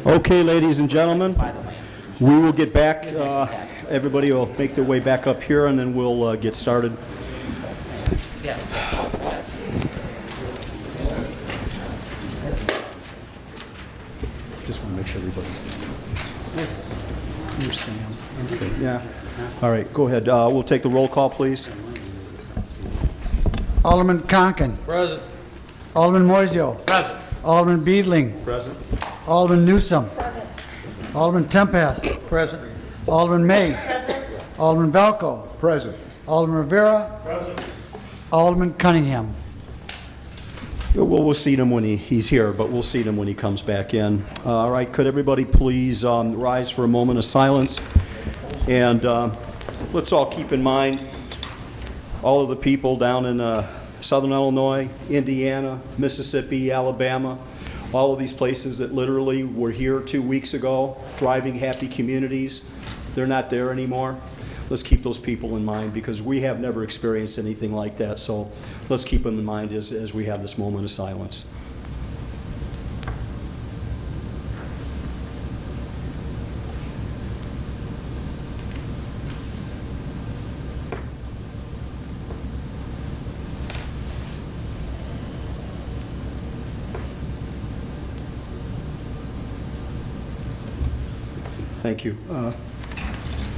Okay, ladies and gentlemen, we will get back. Everybody will make their way back up here, and then we'll get started. Just want to make sure everybody's. Here's Sam. Okay. Yeah. All right. Go ahead. We'll take the roll call, please. Alderman Conkin. Present. Alderman Moiseo. Present. Alderman Beedling. Present. Alderman Newsom. Present. Alderman Tempest. Present. Alderman May. Present. Alderman Valco. Present. Alderman Rivera. Present. Alderman Cunningham. We'll seat him when he's here, but we'll seat him when he comes back in. All right, could everybody please rise for a moment of silence? And let's all keep in mind all of the people down in Southern Illinois, Indiana, Mississippi, Alabama, all of these places that literally were here 2 weeks ago, thriving, happy communities. They're not there anymore. Let's keep those people in mind, because we have never experienced anything like that. So let's keep them in mind as we have this moment of silence. Thank you. I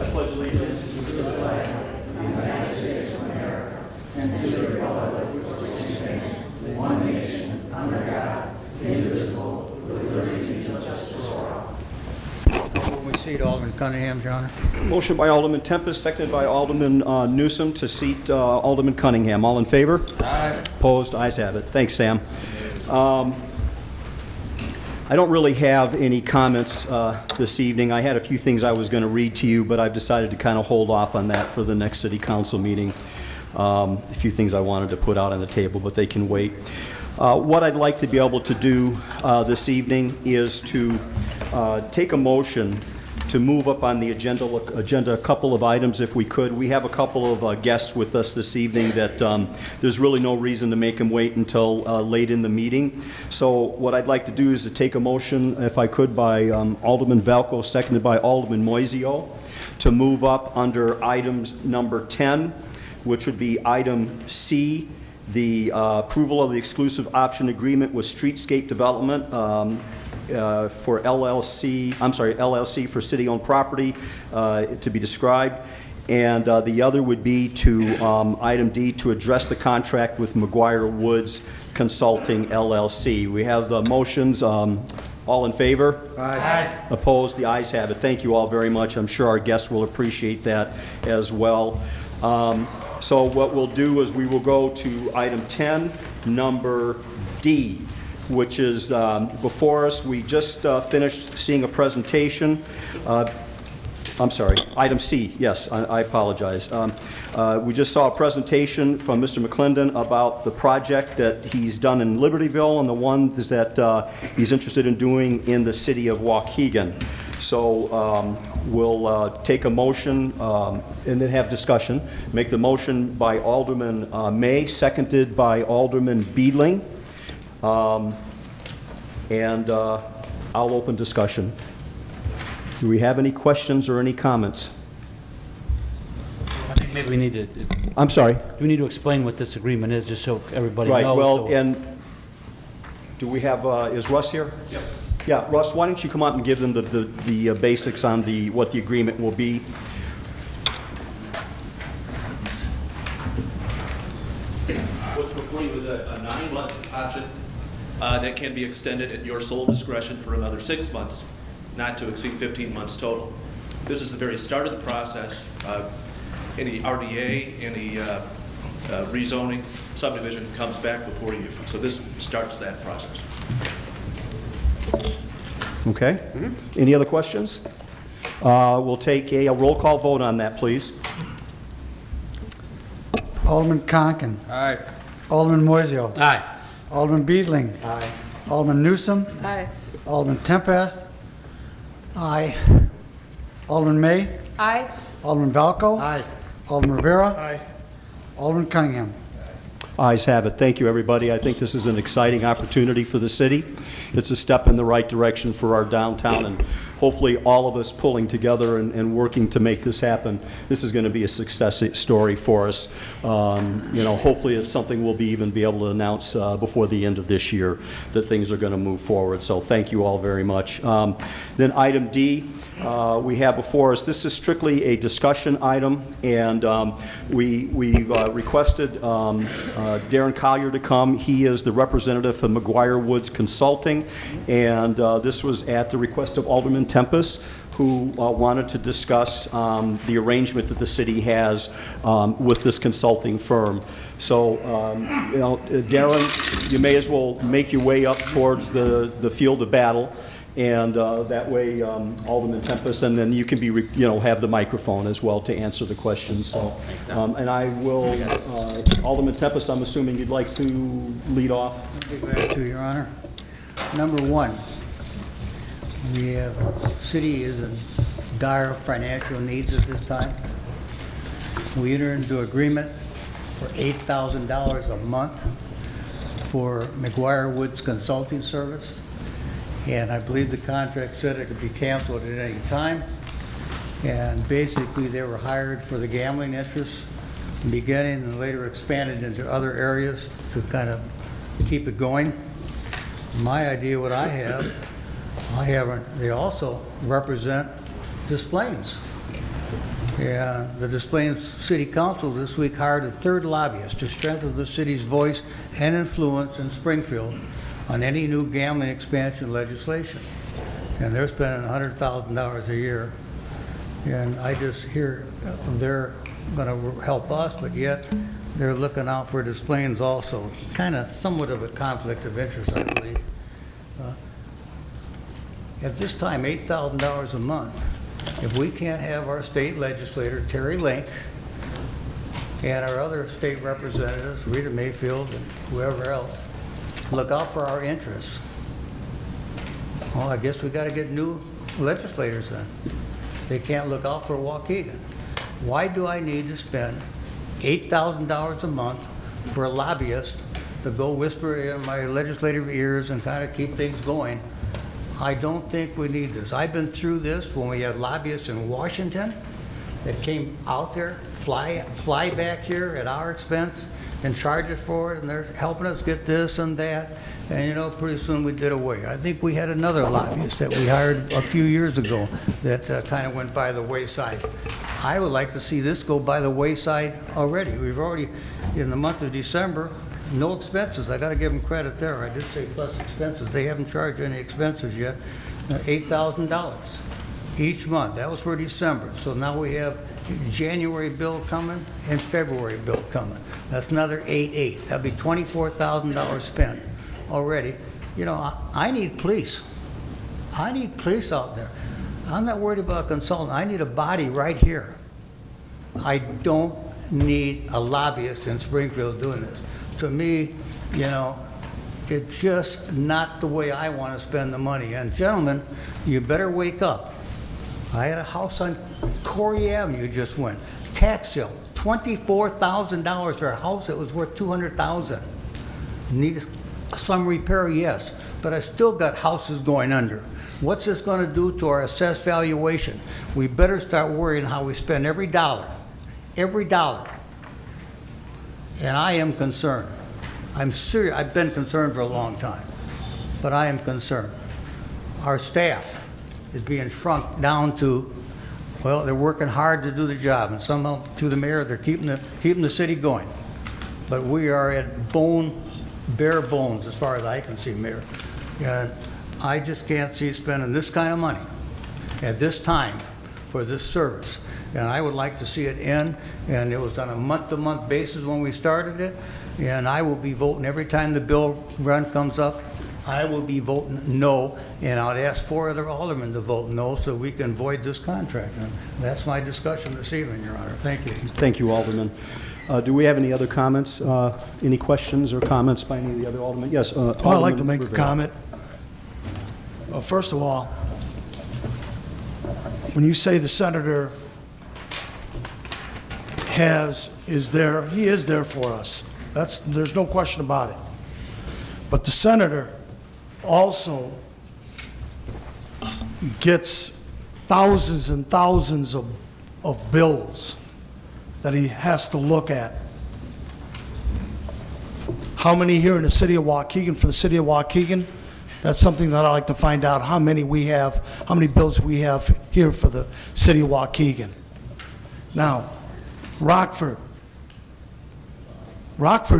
pledge allegiance to the flag of the United States of America and to the republic for which it stands, one nation, under God, indivisible, with liberty and justice for all. Will we seat Alderman Cunningham, Your Honor? Motion by Alderman Tempest, seconded by Alderman Newsom to seat Alderman Cunningham. All in favor? Aye. Opposed? Ayes have it. Thanks, Sam. I don't really have any comments this evening. I had a few things I was going to read to you, but I've decided to kind of hold off on that for the next city council meeting. A few things I wanted to put out on the table, but they can wait. What I'd like to be able to do this evening is to take a motion to move up on the agenda a couple of items, if we could. We have a couple of guests with us this evening that there's really no reason to make them wait until late in the meeting. So what I'd like to do is to take a motion, if I could, by Alderman Valco, seconded by Alderman Moiseo, to move up under items number 10, which would be item C, the approval of the exclusive option agreement with Streetscape Development for LLC for city-owned property to be described. And the other would be to item D, to address the contract with McGuire Woods Consulting LLC. We have the motions. All in favor? Aye. Opposed? The ayes have it. Thank you all very much. I'm sure our guests will appreciate that as well. So what we'll do is we will go to item 10, number D, which is before us. We just finished seeing a presentation. I'm sorry, item C, yes, I apologize. We just saw a presentation from Mr. McClendon about the project that he's done in Libertyville and the one that he's interested in doing in the city of Waukegan. So we'll take a motion and then have discussion. Make the motion by Alderman May, seconded by Alderman Beedling. And I'll open discussion. Do we have any questions or any comments? I think maybe we need to. I'm sorry. Do we need to explain what this agreement is, just so everybody Right. knows? Well, and do we have? Is Russ here? Yep. Yeah, Russ. Why don't you come out and give them the basics on what the agreement will be? What's before you is a 9-month option that can be extended at your sole discretion for another 6 months, not to exceed 15 months total. This is the very start of the process. Any RDA, any rezoning, subdivision comes back before you. So this starts that process. Okay. Any other questions? We'll take a roll call vote on that, please. Alderman Conkin. Aye. Alderman Moiseo. Aye. Alderman Beedling. Aye. Alderman Newsom. Aye. Alderman Tempest. Aye. Alderman May. Aye. Alderman Valco. Aye. Alderman Rivera. Aye. Alderman Cunningham. Ayes have it. Thank you, everybody. I think this is an exciting opportunity for the city. It's a step in the right direction for our downtown, and hopefully all of us pulling together and working to make this happen. This is going to be a success story for us. You know, hopefully it's something we'll even be able to announce before the end of this year that things are going to move forward. So thank you all very much. Then item D, we have before us, this is strictly a discussion item, and we've requested Darren Collier to come. He is the representative for McGuire Woods Consulting, and this was at the request of Alderman Tempest, who wanted to discuss the arrangement that the city has with this consulting firm. So, you know, Darren, you may as well make your way up towards the field of battle, and that way, Alderman Tempest, and then you can be, you know, have the microphone as well to answer the questions. So, and I will, Alderman Tempest, I'm assuming you'd like to lead off. I'll be glad to, Your Honor. Number one, we have, city is in dire financial needs at this time. We entered into agreement for $8,000 a month for McGuire Woods Consulting Service. And I believe the contract said it could be canceled at any time. And basically, they were hired for the gambling interests in the beginning and later expanded into other areas to kind of keep it going. My idea, what I have, they also represent Des Plaines. And the Des Plaines City Council this week hired a third lobbyist to strengthen the city's voice and influence in Springfield on any new gambling expansion legislation. And they're spending $100,000 a year. And I just hear they're going to help us, but yet they're looking out for Des Plaines also. Kind of somewhat of a conflict of interest, I believe. At this time, $8,000 a month, if we can't have our state legislator, Terry Link, and our other state representatives, Rita Mayfield and whoever else, look out for our interests, well, I guess we got to get new legislators then. They can't look out for Waukegan. Why do I need to spend $8,000 a month for a lobbyist to go whisper in my legislative ears and kind of keep things going? I don't think we need this. I've been through this when we had lobbyists in Washington that came out there, fly back here at our expense and charge us for it, and they're helping us get this and that, and you know, pretty soon we did away. I think we had another lobbyist that we hired a few years ago that kind of went by the wayside. I would like to see this go by the wayside already. We've already, in the month of December, no expenses. I got to give them credit there. I did say plus expenses. They haven't charged any expenses yet. $8,000 each month. That was for December. So now we have January bill coming and February bill coming. That's another $8,800. That'd be $24,000 spent already. You know, I need police. I need police out there. I'm not worried about a consultant. I need a body right here. I don't need a lobbyist in Springfield doing this. To me, you know, it's just not the way I want to spend the money. And gentlemen, you better wake up. I had a house on Corey Avenue just went. Tax sale, $24,000 for a house that was worth $200,000. Need some repair, yes, but I still got houses going under. What's this going to do to our assessed valuation? We better start worrying how we spend every dollar. Every dollar. And I am concerned. I'm serious. I've been concerned for a long time, but I am concerned. Our staff is being shrunk down to, well, they're working hard to do the job, and somehow through the mayor, they're keeping the city going. But we are at bare bones as far as I can see, Mayor. And I just can't see spending this kind of money at this time for this service. And I would like to see it end, and it was on a month-to-month basis when we started it, and I will be voting every time the bill run comes up. I will be voting no, and I'd ask 4 other aldermen to vote no so we can void this contract. And that's my discussion this evening, Your Honor. Thank you. Thank you, Alderman. Do we have any other comments, any questions or comments by any of the other aldermen? Yes, Well, I'd like to make a comment. First of all, when you say the senator he is there for us. There's no question about it. But the senator also gets thousands and thousands of bills that he has to look at. How many here in the city of Waukegan, for the city of Waukegan? That's something that I'd like to find out, how many we have, how many bills we have here for the city of Waukegan. Now, Rockford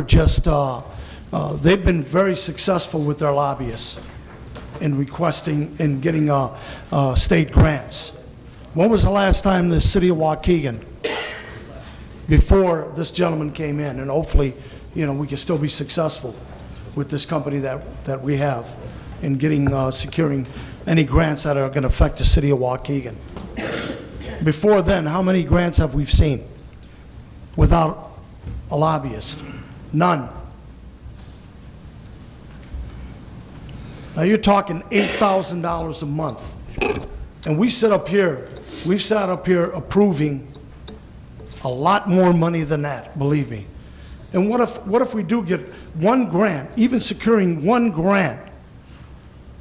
just, they've been very successful with their lobbyists in requesting and getting state grants. When was the last time the city of Waukegan, before this gentleman came in, and hopefully, you know, we can still be successful with this company that we have in getting, securing any grants that are going to affect the city of Waukegan. Before then, how many grants have we seen without a lobbyist? None. Now you're talking $8,000 a month. And we've sat up here approving a lot more money than that, believe me. And what if we do get one grant, even securing one grant,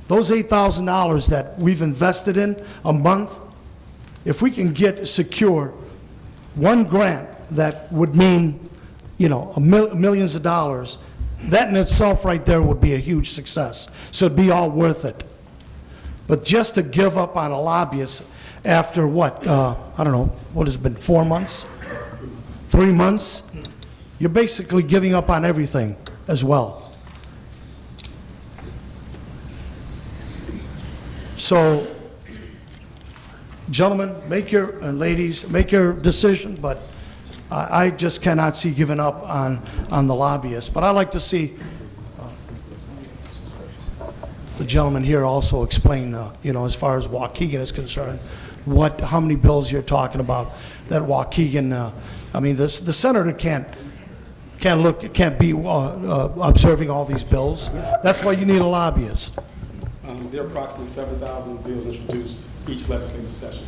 those $8,000 that we've invested in a month, if we can secure one grant that would mean, you know, millions of dollars, that in itself right there would be a huge success. So it'd be all worth it. But just to give up on a lobbyist after what, I don't know, what has it been, 4 months? 3 months? You're basically giving up on everything as well. So, gentlemen, and ladies, make your decision, but I just cannot see giving up on the lobbyists. But I'd like to see the gentleman here also explain, you know, as far as Waukegan is concerned, how many bills you're talking about that Waukegan, I mean, the senator can't be observing all these bills. That's why you need a lobbyist. There are approximately 7,000 bills introduced each legislative session,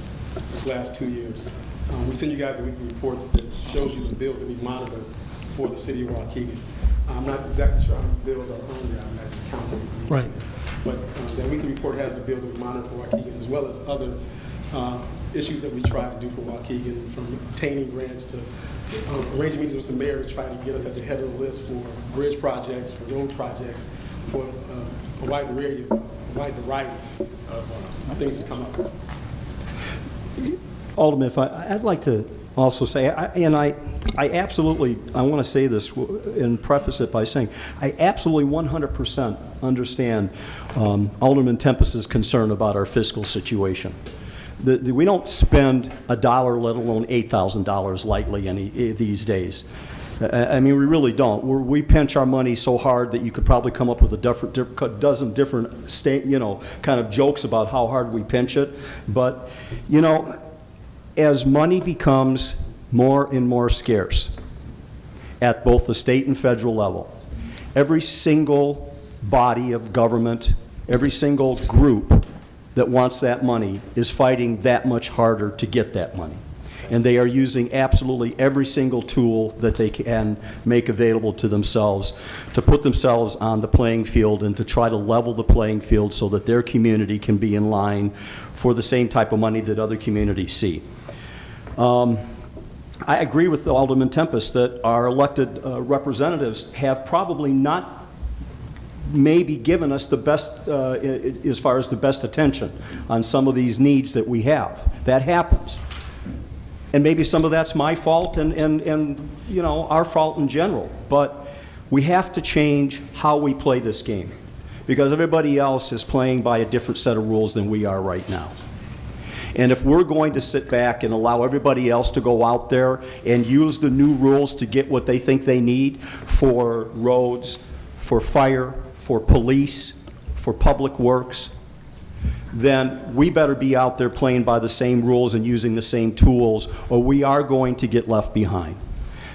these last 2 years. We send you guys the weekly reports that shows you the bills that we monitor for the city of Waukegan. I'm not exactly sure how many bills are on there. I'm not counting. Right. But that weekly report has the bills that we monitor for Waukegan, as well as other issues that we try to do for Waukegan, from obtaining grants to arranging meetings with the mayor to try to get us at the head of the list for bridge projects, for road projects, for a wide variety of things to come up. Alderman, I'd like to also say, I absolutely, I want to say this and preface it by saying, I absolutely 100% understand Alderman Tempest's concern about our fiscal situation. We don't spend a dollar, let alone $8,000 lightly these days. I mean, we really don't. We pinch our money so hard that you could probably come up with a dozen different kind of jokes about how hard we pinch it. But, you know, as money becomes more and more scarce at both the state and federal level, every single body of government, every single group that wants that money is fighting that much harder to get that money. And they are using absolutely every single tool that they can make available to themselves to put themselves on the playing field and to try to level the playing field so that their community can be in line for the same type of money that other communities see. I agree with Alderman Tempest that our elected representatives have probably not maybe given us the best, as far as the best attention on some of these needs that we have. That happens. And maybe some of that's my fault and you know, our fault in general. But we have to change how we play this game, because everybody else is playing by a different set of rules than we are right now. And if we're going to sit back and allow everybody else to go out there and use the new rules to get what they think they need for roads, for fire, for police, for public works, then we better be out there playing by the same rules and using the same tools, or we are going to get left behind.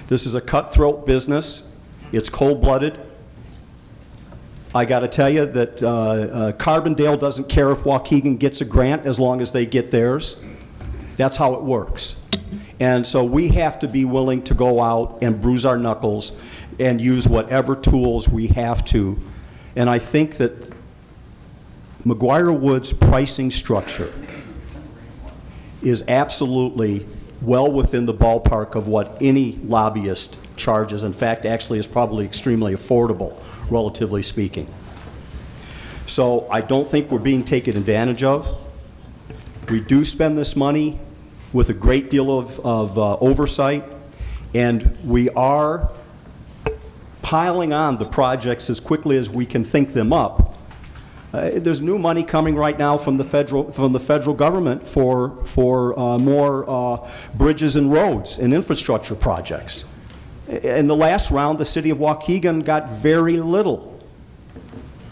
This is a cutthroat business. It's cold-blooded. I got to tell you that Carbondale doesn't care if Waukegan gets a grant as long as they get theirs. That's how it works. And so we have to be willing to go out and bruise our knuckles, and use whatever tools we have to. And I think that McGuire Woods' pricing structure is absolutely well within the ballpark of what any lobbyist charges. In fact, actually is probably extremely affordable, relatively speaking. So I don't think we're being taken advantage of. We do spend this money with a great deal of oversight, and we are piling on the projects as quickly as we can think them up. There's new money coming right now from the federal government for more bridges and roads and infrastructure projects. In the last round, the city of Waukegan got very little.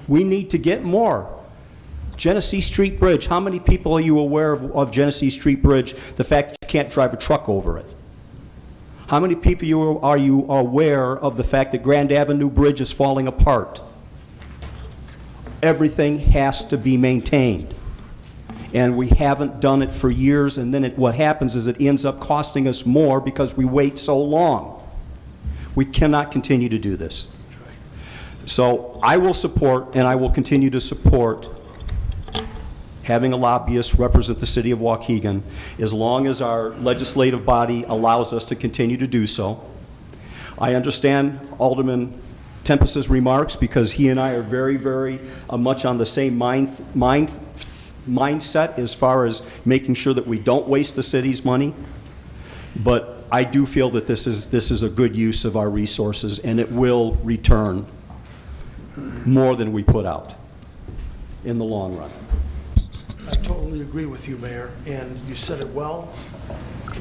We need to get more. Genesee Street Bridge, how many people are you aware of Genesee Street Bridge, the fact that you can't drive a truck over it? How many people are you aware of the fact that Grand Avenue Bridge is falling apart? Everything has to be maintained. And we haven't done it for years, and then what happens is it ends up costing us more because we wait so long. We cannot continue to do this. So I will support, and I will continue to support, having a lobbyist represent the city of Waukegan as long as our legislative body allows us to continue to do so. I understand Alderman Tempest's remarks because he and I are very, very much on the same mindset as far as making sure that we don't waste the city's money. But I do feel that this is a good use of our resources, and it will return more than we put out in the long run. I totally agree with you, Mayor, and you said it well.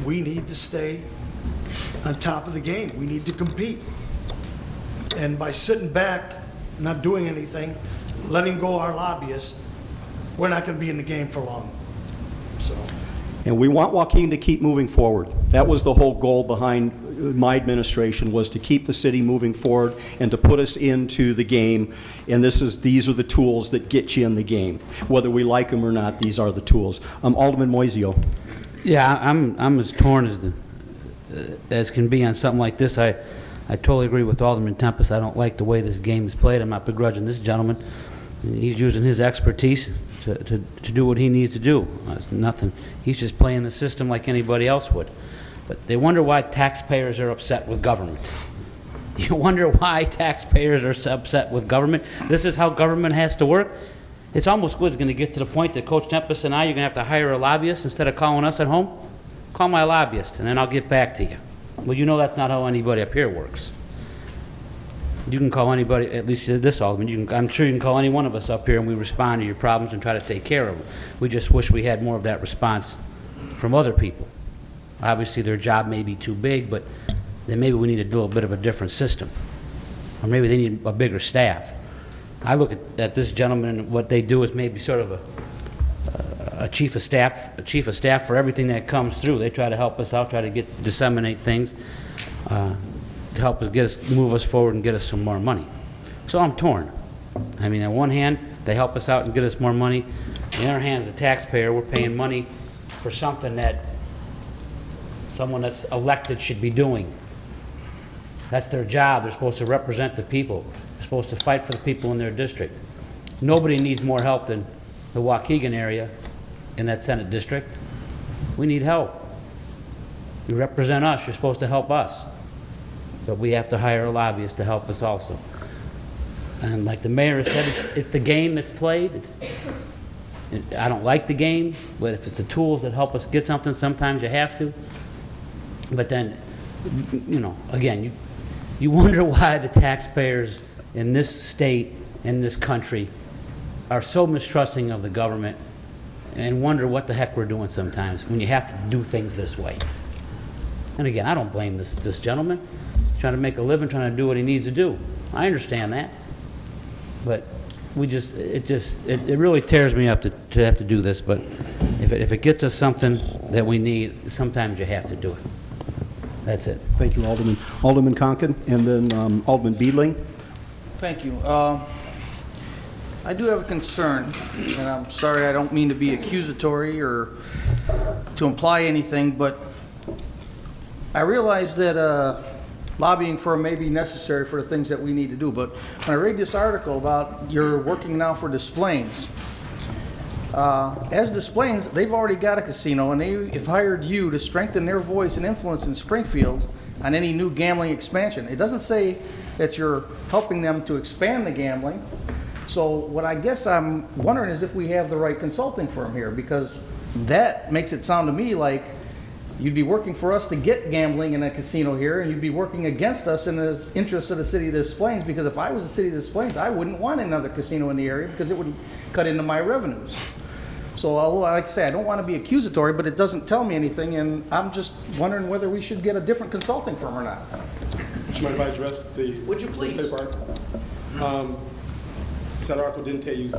We need to stay on top of the game. We need to compete. And by sitting back, not doing anything, letting go our lobbyists, we're not going to be in the game for long. So. And we want Waukegan to keep moving forward. That was the whole goal behind my administration, was to keep the city moving forward and to put us into the game. And these are the tools that get you in the game. Whether we like them or not, these are the tools. Alderman Moisio. Yeah, I'm as torn as can be on something like this. I totally agree with Alderman Tempest. I don't like the way this game is played. I'm not begrudging this gentleman. He's using his expertise to do what he needs to do. It's nothing. He's just playing the system like anybody else would. But they wonder why taxpayers are upset with government. You wonder why taxpayers are upset with government. This is how government has to work. It's almost going to get to the point that Coach Tempest and I, you're going to have to hire a lobbyist instead of calling us at home. Call my lobbyist, and then I'll get back to you. Well, you know that's not how anybody up here works. You can call anybody, at least this Alderman, I'm sure you can call any one of us up here and we respond to your problems and try to take care of them. We just wish we had more of that response from other people. Obviously their job may be too big, but then maybe we need a little bit of a different system. Or maybe they need a bigger staff. I look at this gentleman and what they do is maybe sort of a chief of staff for everything that comes through. They try to help us out, try to disseminate things. To help us move us forward and get us some more money. So I'm torn. I mean, on one hand, they help us out and get us more money. On the other hand, as a taxpayer, we're paying money for something that someone that's elected should be doing. That's their job. They're supposed to represent the people. They're supposed to fight for the people in their district. Nobody needs more help than the Waukegan area in that Senate district. We need help. You represent us. You're supposed to help us. But we have to hire a lobbyist to help us also. And like the mayor said, it's the game that's played. I don't like the game, but if it's the tools that help us get something, sometimes you have to. But then, you know, again, you wonder why the taxpayers in this state, in this country, are so mistrusting of the government and wonder what the heck we're doing sometimes when you have to do things this way. And again, I don't blame this gentleman. He's trying to make a living, trying to do what he needs to do. I understand that. But it really tears me up to have to do this. But if it gets us something that we need, sometimes you have to do it. That's it. Thank you, Alderman. Alderman Conkin, and then Alderman Beedling. Thank you. I do have a concern, and I'm sorry, I don't mean to be accusatory or to imply anything, but I realize that lobbying firm may be necessary for the things that we need to do. But when I read this article about you're working now for Des Plaines, as Des Plaines, they've already got a casino, and they have hired you to strengthen their voice and influence in Springfield on any new gambling expansion. It doesn't say that you're helping them to expand the gambling. So what I guess I'm wondering is if we have the right consulting firm here, because that makes it sound to me like you'd be working for us to get gambling in a casino here, and you'd be working against us in the interest of the city of Des Plaines, because if I was the city of Des Plaines, I wouldn't want another casino in the area because it would cut into my revenues. So like I say, I don't want to be accusatory, but it doesn't tell me anything, and I'm just wondering whether we should get a different consulting firm or not. Would you mind if I address the... Would you please? newspaper article? That article didn't tell you,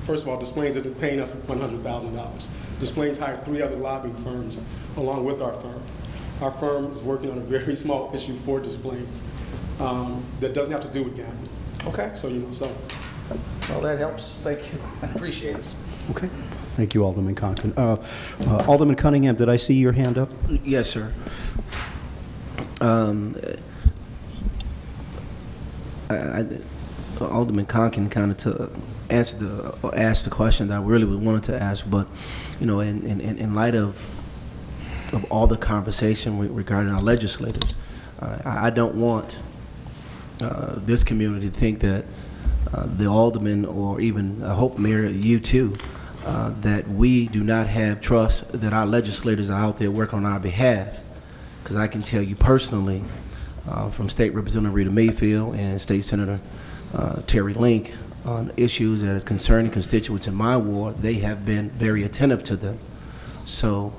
first of all, Des Plaines isn't paying us $100,000. Des Plaines hired 3 other lobbying firms along with our firm. Our firm is working on a very small issue for Des Plaines that doesn't have to do with gambling. Okay. So, so. Well, that helps. Thank you. I appreciate it. Okay. Thank you, Alderman Conklin. Alderman Cunningham, did I see your hand up? Yes, sir. Alderman Conklin kind of asked the question that I really wanted to ask, but in light of all the conversation regarding our legislators, I don't want this community to think that the alderman, or even I hope Mayor, you too, that we do not have trust that our legislators are out there working on our behalf. Because I can tell you personally, from State Representative Rita Mayfield and State Senator Terry Link, on issues that is concerning constituents in my ward, they have been very attentive to them. So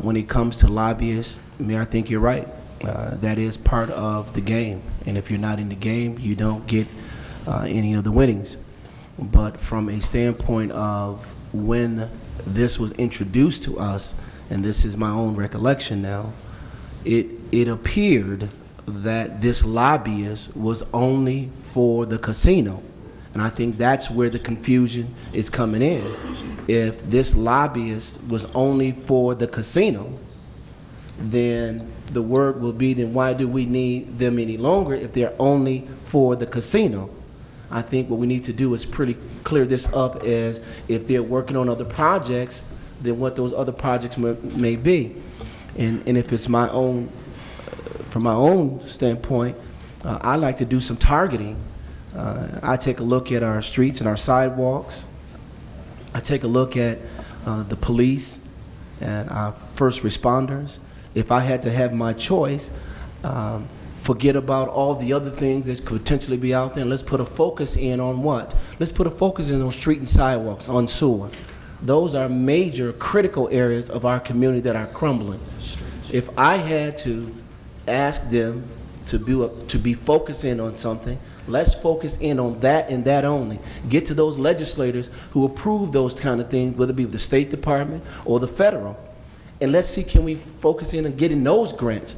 when it comes to lobbyists, Mayor, I think you're right. That is part of the game. And if you're not in the game, you don't get any of the winnings. But from a standpoint of when this was introduced to us, and this is my own recollection now, it appeared that this lobbyist was only for the casino. And I think that's where the confusion is coming in. If this lobbyist was only for the casino, then the word will be, then why do we need them any longer if they're only for the casino? I think what we need to do is pretty clear this up as if they're working on other projects, then what those other projects may be. And if it's my own, from my own standpoint, I like to do some targeting. I take a look at our streets and our sidewalks. I take a look at the police and our first responders. If I had to have my choice, forget about all the other things that could potentially be out there, and let's put a focus in on what? Let's put a focus in on street and sidewalks, on sewer. Those are major critical areas of our community that are crumbling. If I had to ask them to be focusing on something, let's focus in on that and that only. Get to those legislators who approve those kind of things, whether it be the State Department or the federal. And let's see, can we focus in on getting those grants?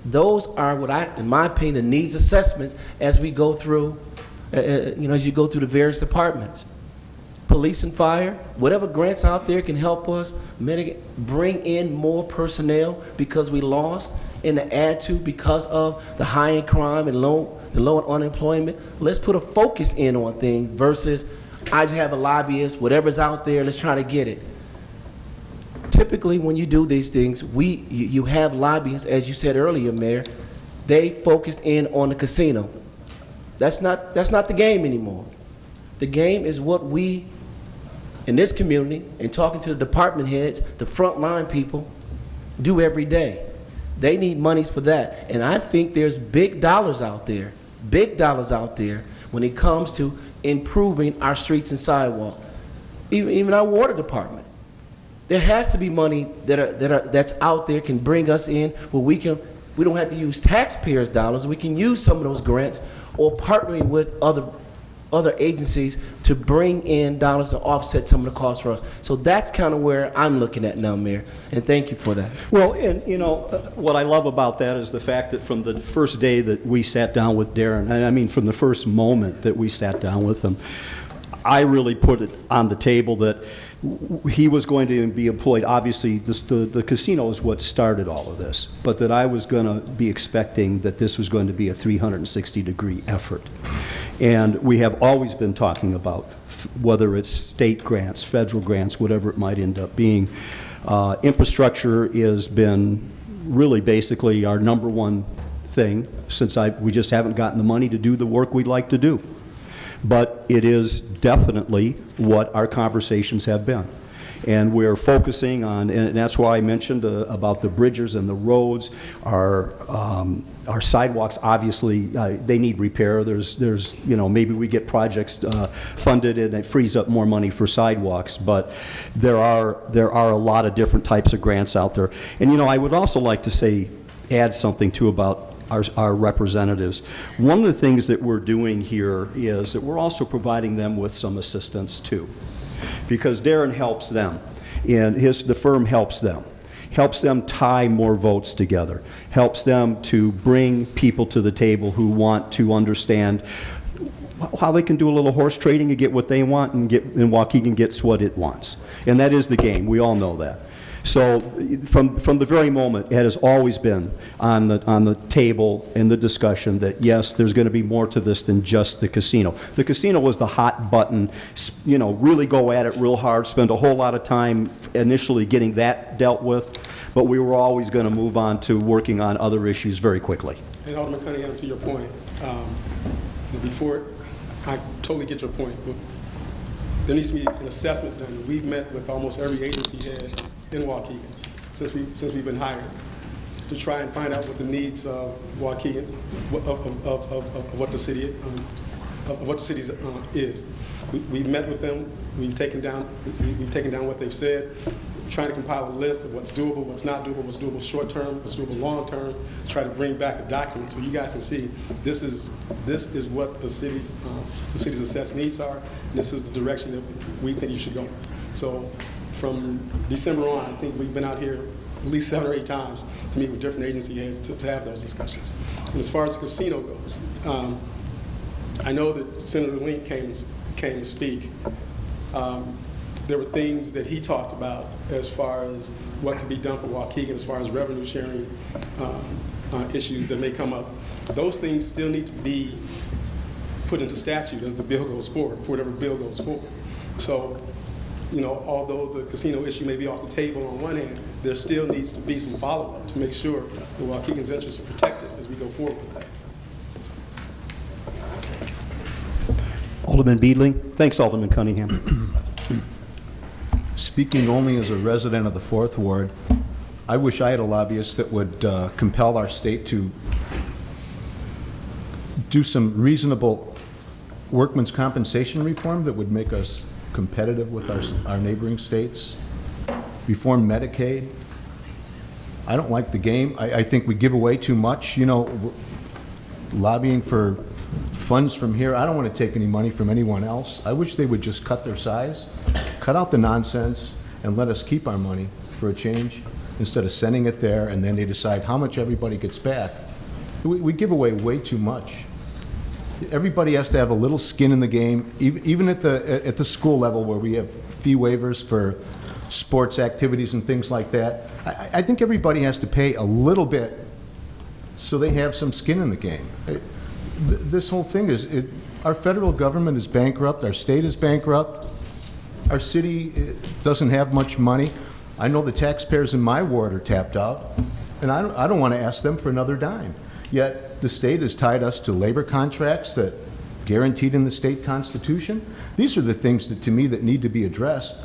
Those are what in my opinion, the needs assessments as we go through, as you go through the various departments. Police and fire, whatever grants out there can help us mitigate, bring in more personnel because we lost, and to add to because of the high in crime and low unemployment. Let's put a focus in on things versus I just have a lobbyist, whatever's out there, let's try to get it. Typically, when you do these things, you have lobbyists, as you said earlier, Mayor, they focused in on the casino. That's not the game anymore. The game is what we, in this community, and talking to the department heads, the frontline people, do every day. They need monies for that. And I think there's big dollars out there when it comes to improving our streets and sidewalks, even our water department. There has to be money that's out there can bring us in where we don't have to use taxpayers' dollars. We can use some of those grants or partnering with other agencies to bring in dollars to offset some of the costs for us. So that's kind of where I'm looking at now, Mayor, and thank you for that. Well, and what I love about that is the fact that from the first day that we sat down with Darren, and I mean from the first moment that we sat down with him, I really put it on the table that he was going to be employed, obviously, the casino is what started all of this, but that I was going to be expecting that this was going to be a 360-degree effort. And we have always been talking about, whether it's state grants, federal grants, whatever it might end up being. Infrastructure has been really basically our number one thing, since we just haven't gotten the money to do the work we'd like to do. But it is definitely what our conversations have been. And we're focusing on, and that's why I mentioned about the bridges and the roads, our sidewalks, obviously, they need repair. There's, you know, maybe we get projects funded and it frees up more money for sidewalks, but there are a lot of different types of grants out there. And, you know, I would also like to add something too about our representatives. One of the things that we're doing here is that we're also providing them with some assistance too, because Darren helps them, and the firm helps them tie more votes together, helps them to bring people to the table who want to understand how they can do a little horse trading and get what they want, and Waukegan gets what it wants. And that is the game. We all know that. So from the very moment, it has always been on the table in the discussion that, yes, there's going to be more to this than just the casino. The casino was the hot button, you know, really go at it real hard, spend a whole lot of time initially getting that dealt with, but we were always going to move on to working on other issues very quickly. And Alderman Cunningham, to your point, I totally get your point, but there needs to be an assessment done. We've met with almost every agency head in Waukegan since we've been hired to try and find out what the needs of Waukegan, of what the city is. We've met with them. We've taken down what they've said. We're trying to compile a list of what's doable, what's not doable, what's doable short term, what's doable long term. Try to bring back a document so you guys can see this is what the city's assessed needs are, and this is the direction that we think you should go. So from December on, I think we've been out here at least 7 or 8 times to meet with different agency heads to have those discussions. And as far as the casino goes, I know that Senator Link came to speak. There were things that he talked about as far as what could be done for Waukegan, as far as revenue sharing issues that may come up. Those things still need to be put into statute as the bill goes forward, for whatever bill goes forward. So, you know, although the casino issue may be off the table on one hand, there still needs to be some follow-up to make sure that Waukegan's interests are protected as we go forward with that. Alderman Beedling. Thanks, Alderman Cunningham. Speaking only as a resident of the 4th Ward, I wish I had a lobbyist that would compel our state to do some reasonable workman's compensation reform that would make us competitive with our neighboring states, reform Medicaid. I don't like the game. I think we give away too much. You know, lobbying for funds from here, I don't want to take any money from anyone else. I wish they would just cut their size, cut out the nonsense, and let us keep our money for a change instead of sending it there and then they decide how much everybody gets back. We give away way too much. Everybody has to have a little skin in the game, even at the school level where we have fee waivers for sports activities and things like that. I think everybody has to pay a little bit so they have some skin in the game. This whole thing is, our federal government is bankrupt, our state is bankrupt, our city doesn't have much money. I know the taxpayers in my ward are tapped out, and I don't want to ask them for another dime. Yet the state has tied us to labor contracts that guaranteed in the state constitution. These are the things that, to me, that need to be addressed.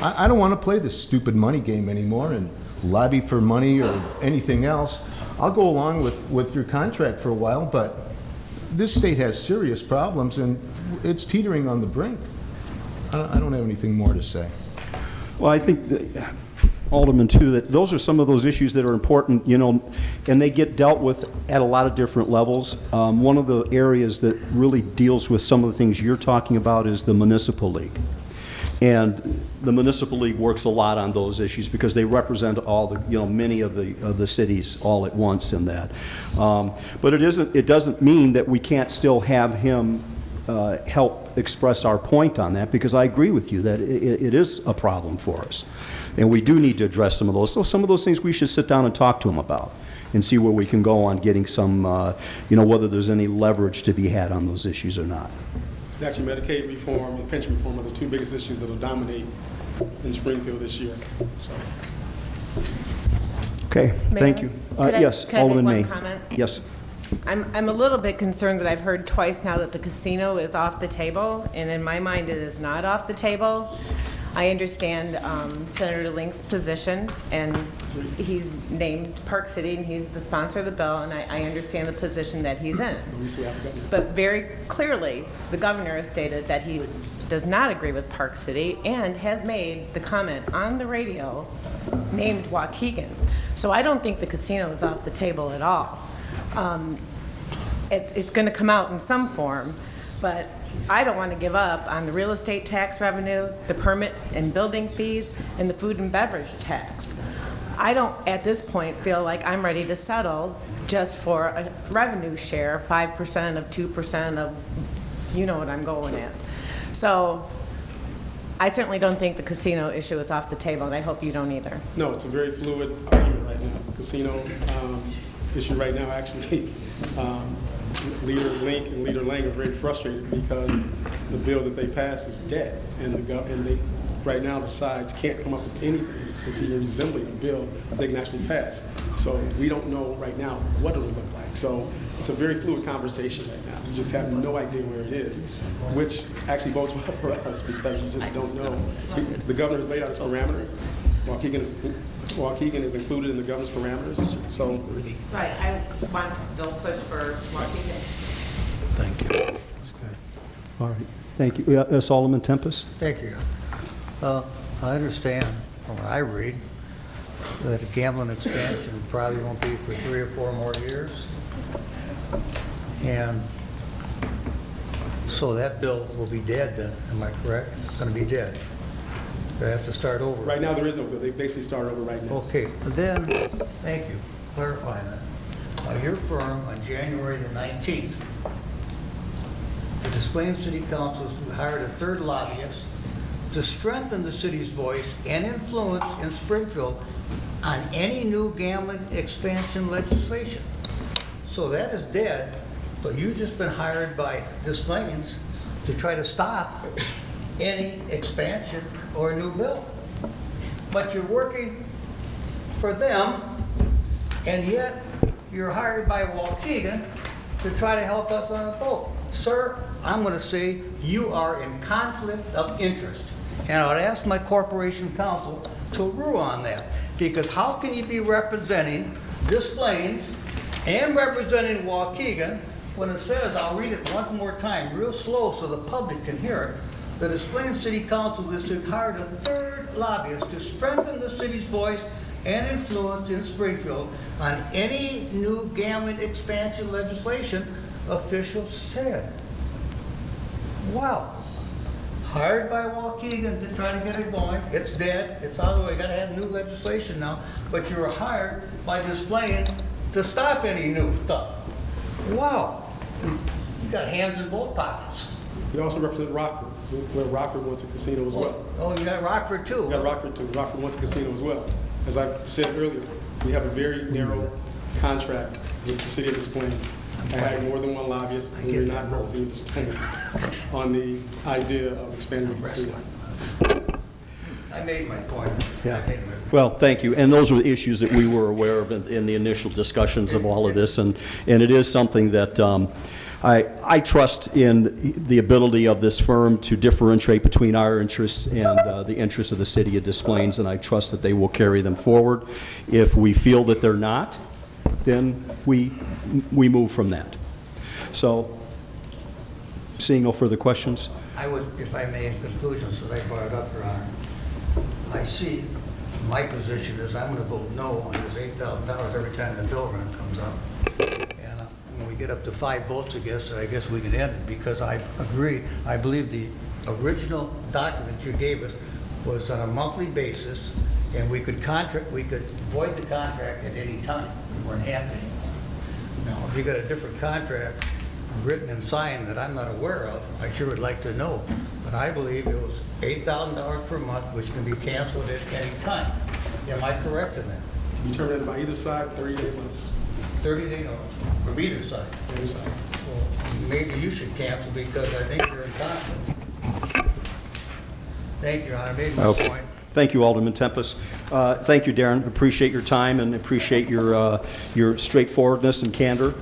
I don't want to play this stupid money game anymore and lobby for money or anything else. I'll go along with your contract for a while, but this state has serious problems and it's teetering on the brink. I don't have anything more to say. Well, I think that, Alderman, too, that those are some of those issues that are important, you know, and they get dealt with at a lot of different levels. One of the areas that really deals with some of the things you're talking about is the municipal league. And the municipal league works a lot on those issues because they represent all the, you know, many of the cities all at once in that. But it doesn't mean that we can't still have him help express our point on that, because I agree with you that it is a problem for us. And we do need to address some of those. So some of those things we should sit down and talk to them about and see where we can go on getting some, whether there's any leverage to be had on those issues or not. Actually, Medicaid reform and pension reform are the two biggest issues that will dominate in Springfield this year. So. Okay, thank Mayor, you. Could I Alderman make May. one comment? Yes. I'm a little bit concerned that I've heard twice now that the casino is off the table, and in my mind, it is not off the table. I understand Senator Link's position, and he's named Park City, and he's the sponsor of the bill, and I understand the position that he's in. But very clearly, the governor has stated that he does not agree with Park City and has made the comment on the radio named Waukegan. So I don't think the casino is off the table at all. It's going to come out in some form, but I don't want to give up on the real estate tax revenue, the permit and building fees, and the food and beverage tax. I don't, at this point, feel like I'm ready to settle just for a revenue share, 5% of 2% of, you know what I'm going at. So I certainly don't think the casino issue is off the table, and I hope you don't either. No, it's a very fluid argument right now. The casino issue right now, actually, Leader Link and Leader Lang are very frustrated because the bill that they passed is dead, and they right now the sides can't come up with anything that's even resembling a bill that they can actually pass. So we don't know right now what it will look like. So it's a very fluid conversation right now. You just have no idea where it is, which actually bodes well for us because you just don't know. The governor has laid out his parameters. Waukegan is included in the governor's parameters. So Right, I want to still push for Waukegan. Thank you. That's good. All right. Thank you. Yes, Alderman Tempest? Thank you. I understand from what I read that a gambling expansion probably won't be for 3 or 4 more years. And so that bill will be dead then, am I correct? It's going to be dead. They have to start over. right now there is no bill. They basically start over right now. Okay, then, thank you, clarifying that. Your firm on January the 19th, the Des Plaines City Council hired a third lobbyist to strengthen the city's voice and influence in Springfield on any new gambling expansion legislation. So that is dead, but you've just been hired by Des Plaines to try to stop any expansion or new bill. But you're working for them, and yet you're hired by Waukegan to try to help us on a vote. Sir, I'm going to say you are in conflict of interest. And I would ask my corporation counsel to rule on that. Because how can you be representing Des Plaines and representing Waukegan when it says, I'll read it one more time, real slow so the public can hear it, the Des Plaines City Council District hired a third lobbyist to strengthen the city's voice and influence in Springfield on any new gambling expansion legislation, officials said. Wow. Hired by Waukegan to try to get it going. It's dead. It's out of the way. Got to have new legislation now. But you were hired by Des Plaines to stop any new stuff. Wow. You got hands in both pockets. We also represent Rockford, where Rockford wants a casino as well. Oh, you got Rockford too. We got Rockford too. Rockford wants a casino as well. As I said earlier, we have a very narrow contract with the city of Des Plaines. I had more than one lobbyist, and we're not representing Des Plaines on the idea of expanding the casino. I made my point. Yeah. Well, thank you. And those were the issues that we were aware of in the initial discussions of all of this. And it is something that I trust in the ability of this firm to differentiate between our interests and the interests of the city of Des Plaines, and I trust that they will carry them forward. If we feel that they're not, then we move from that. So, seeing no further questions? I would, if I may, in conclusion, so they brought it up, Your Honor. I see my position is I'm going to vote no on this $8,000 every time the bill run comes up. And when we get up to 5 votes, I guess we can end it because I agree. I believe the original document you gave us was on a monthly basis, and we could void the contract at any time. We weren't happy. Now, if you got a different contract, written and signed that I'm not aware of, I sure would like to know. But I believe it was $8,000 per month, which can be canceled at any time. Am I correct in that? You turn in by either side, 30 days notice. 30 days from either side. Either side. Well, maybe you should cancel because I think you're in conflict. Thank you, Your Honor. I made my Okay. point. Thank you, Alderman Tempest. Thank you, Darren. Appreciate your time and appreciate your straightforwardness and candor.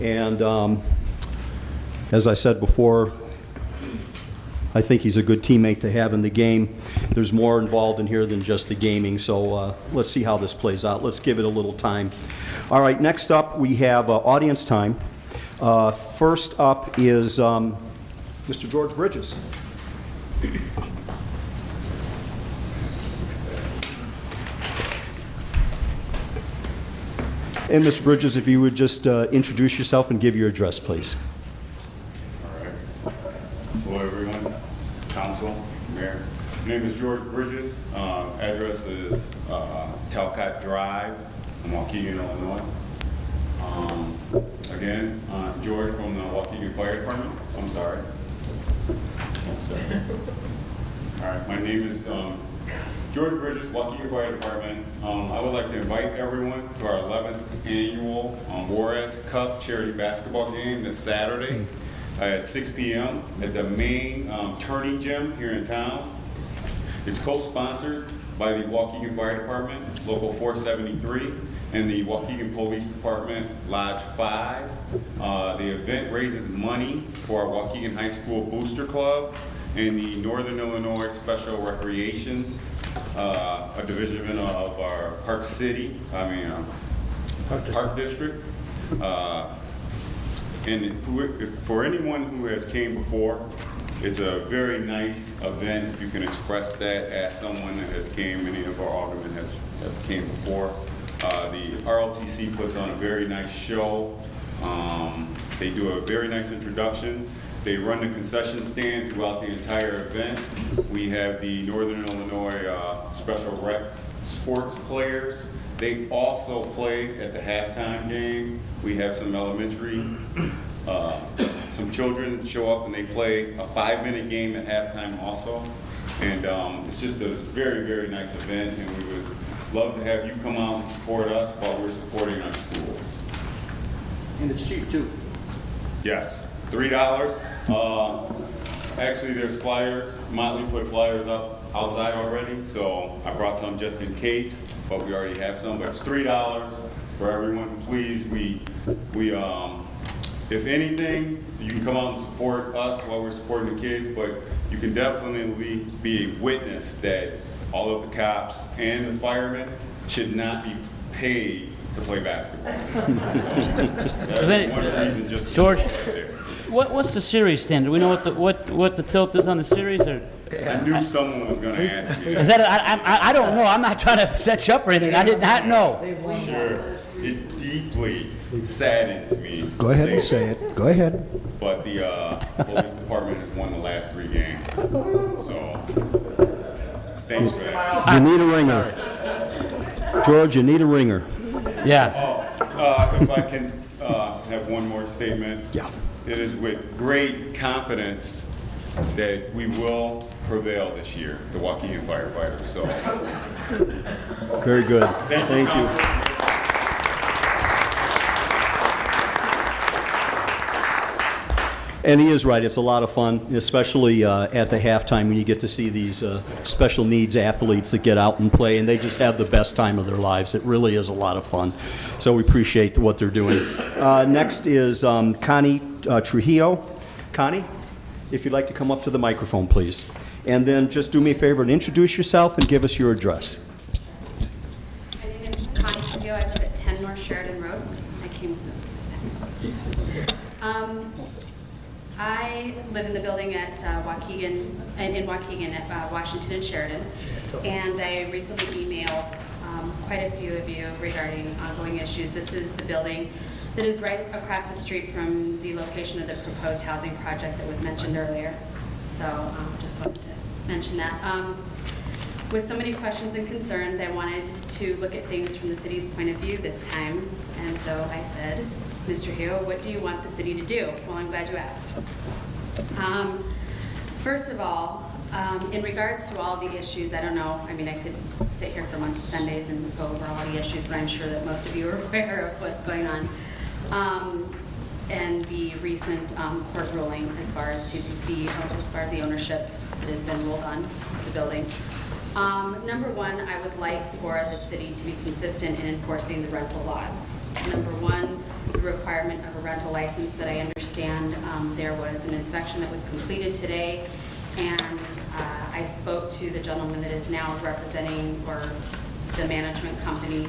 And as I said before, I think he's a good teammate to have in the game. There's more involved in here than just the gaming, so let's see how this plays out. Let's give it a little time. All right, next up we have audience time. First up is Mr. George Bridges. And Mr. Bridges, if you would just introduce yourself and give your address, please. All right. Hello, everyone. Council, Mayor. My name is George Bridges. Address is Talcott Drive in Waukegan, Illinois. Again, I'm George from the Waukegan Fire Department. I'm sorry. All right, my name is George Bridges, Waukegan Fire Department. I would like to invite everyone to our 11th annual Juarez Cup charity basketball game this Saturday at 6 p.m. at the main turning gym here in town. It's co-sponsored by the Waukegan Fire Department, Local 473, and the Waukegan Police Department, Lodge 5. The event raises money for our Waukegan High School Booster Club and the Northern Illinois Special Recreations, a division of our Park District. And for anyone who has came before, it's a very nice event. If you can express that, ask someone that has came. Many of our aldermen have came before. The RLTC puts on a very nice show. They do a very nice introduction. They run the concession stand throughout the entire event. We have the Northern Illinois Special Recs sports players. They also play at the halftime game. We have some elementary, some children show up and they play a 5-minute game at halftime also. And it's just a very, very nice event, and we would love to have you come out and support us while we're supporting our schools. And it's cheap, too. Yes, $3. Actually, there's flyers. Motley put flyers up outside already, so I brought some just in case, but we already have some. But it's $3 for everyone. Please, if anything, you can come out and support us while we're supporting the kids, but you can definitely be a witness that all of the cops and the firemen should not be paid to play basketball. That's one reason just to George, support there. what's the series standard? We know what the tilt is on the series, or I knew someone was going to ask you. is that? I don't know. I'm not trying to set you up or anything. I did not know. Sure. It deeply saddens me. Go ahead and say it. Go ahead. But the police department has won the last 3 games. So, thanks for that. You need a ringer. George, you need a ringer. Yeah. If I can have one more statement. Yeah. It is with great confidence that we will prevail this year, the Waukegan Firefighters. So, Very good. Thank you. Council. And he is right. It's a lot of fun, especially at the halftime when you get to see these special needs athletes that get out and play, and they just have the best time of their lives. It really is a lot of fun. So we appreciate what they're doing. Next is Connie Trujillo. Connie, if you'd like to come up to the microphone, please. And then just do me a favor and introduce yourself and give us your address. My name is Connie Trujillo. I live at 10 North Sheridan Road. I came with this time. I live in the building at Waukegan, in Waukegan at Washington and Sheridan, and I recently emailed quite a few of you regarding ongoing issues. This is the building that is right across the street from the location of the proposed housing project that was mentioned earlier. So just wanted to mention that. With so many questions and concerns, I wanted to look at things from the city's point of view this time. And so I said, Mr. Hugh, what do you want the city to do? Well, I'm glad you asked. First of all, in regards to all the issues, I don't know, I mean, I could sit here for months, Sundays and go over all the issues, but I'm sure that most of you are aware of what's going on. And the recent court ruling as far as the ownership that has been ruled on the building. Number one, I would like for the city to be consistent in enforcing the rental laws. Number one, the requirement of a rental license that I understand there was an inspection that was completed today, and I spoke to the gentleman that is now representing or the management company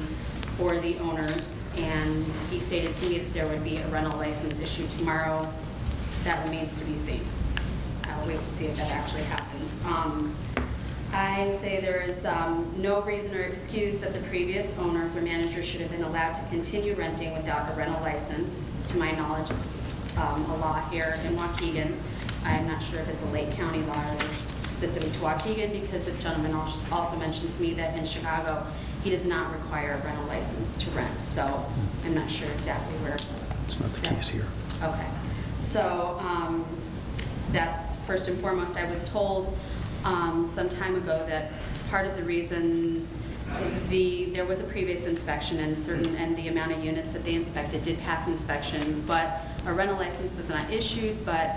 for the owners, and he stated to me that there would be a rental license issued tomorrow. That remains to be seen. I'll wait to see if that actually happens. I say there is no reason or excuse that the previous owners or managers should have been allowed to continue renting without a rental license. To my knowledge, it's a law here in Waukegan. I'm not sure if it's a Lake County law or it's specific to Waukegan, because this gentleman also mentioned to me that in Chicago, he does not require a rental license to rent. So I'm not sure exactly where. It's not the case here. Okay. So that's first and foremost. I was told some time ago that part of the reason there was a previous inspection and the amount of units that they inspected did pass inspection, but a rental license was not issued, but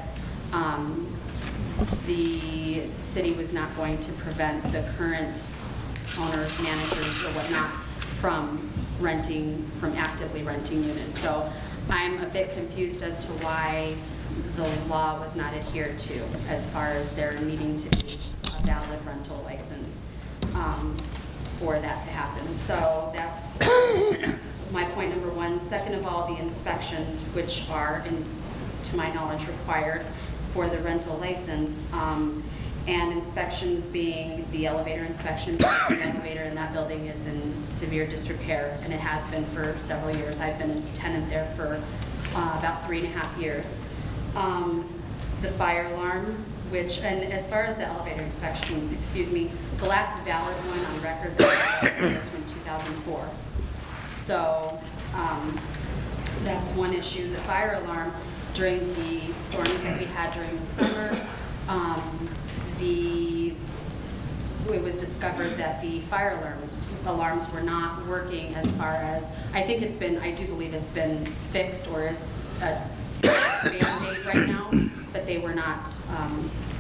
the city was not going to prevent the current owners, managers, or whatnot from actively renting units. So I'm a bit confused as to why the law was not adhered to as far as there needing to be a valid rental license for that to happen. So that's my point number one. Second of all, the inspections, which are, to my knowledge, required for the rental license, and inspections being the elevator inspection. The elevator in that building is in severe disrepair, and it has been for several years. I've been a tenant there for about 3.5 years. The fire alarm, and as far as the elevator inspection, the last valid one on record was from 2004. So that's one issue. The fire alarm, during the storms that we had during the summer, it was discovered that the fire alarms were not working as far as, I do believe it's been fixed or is a Band-Aid right now, but they were not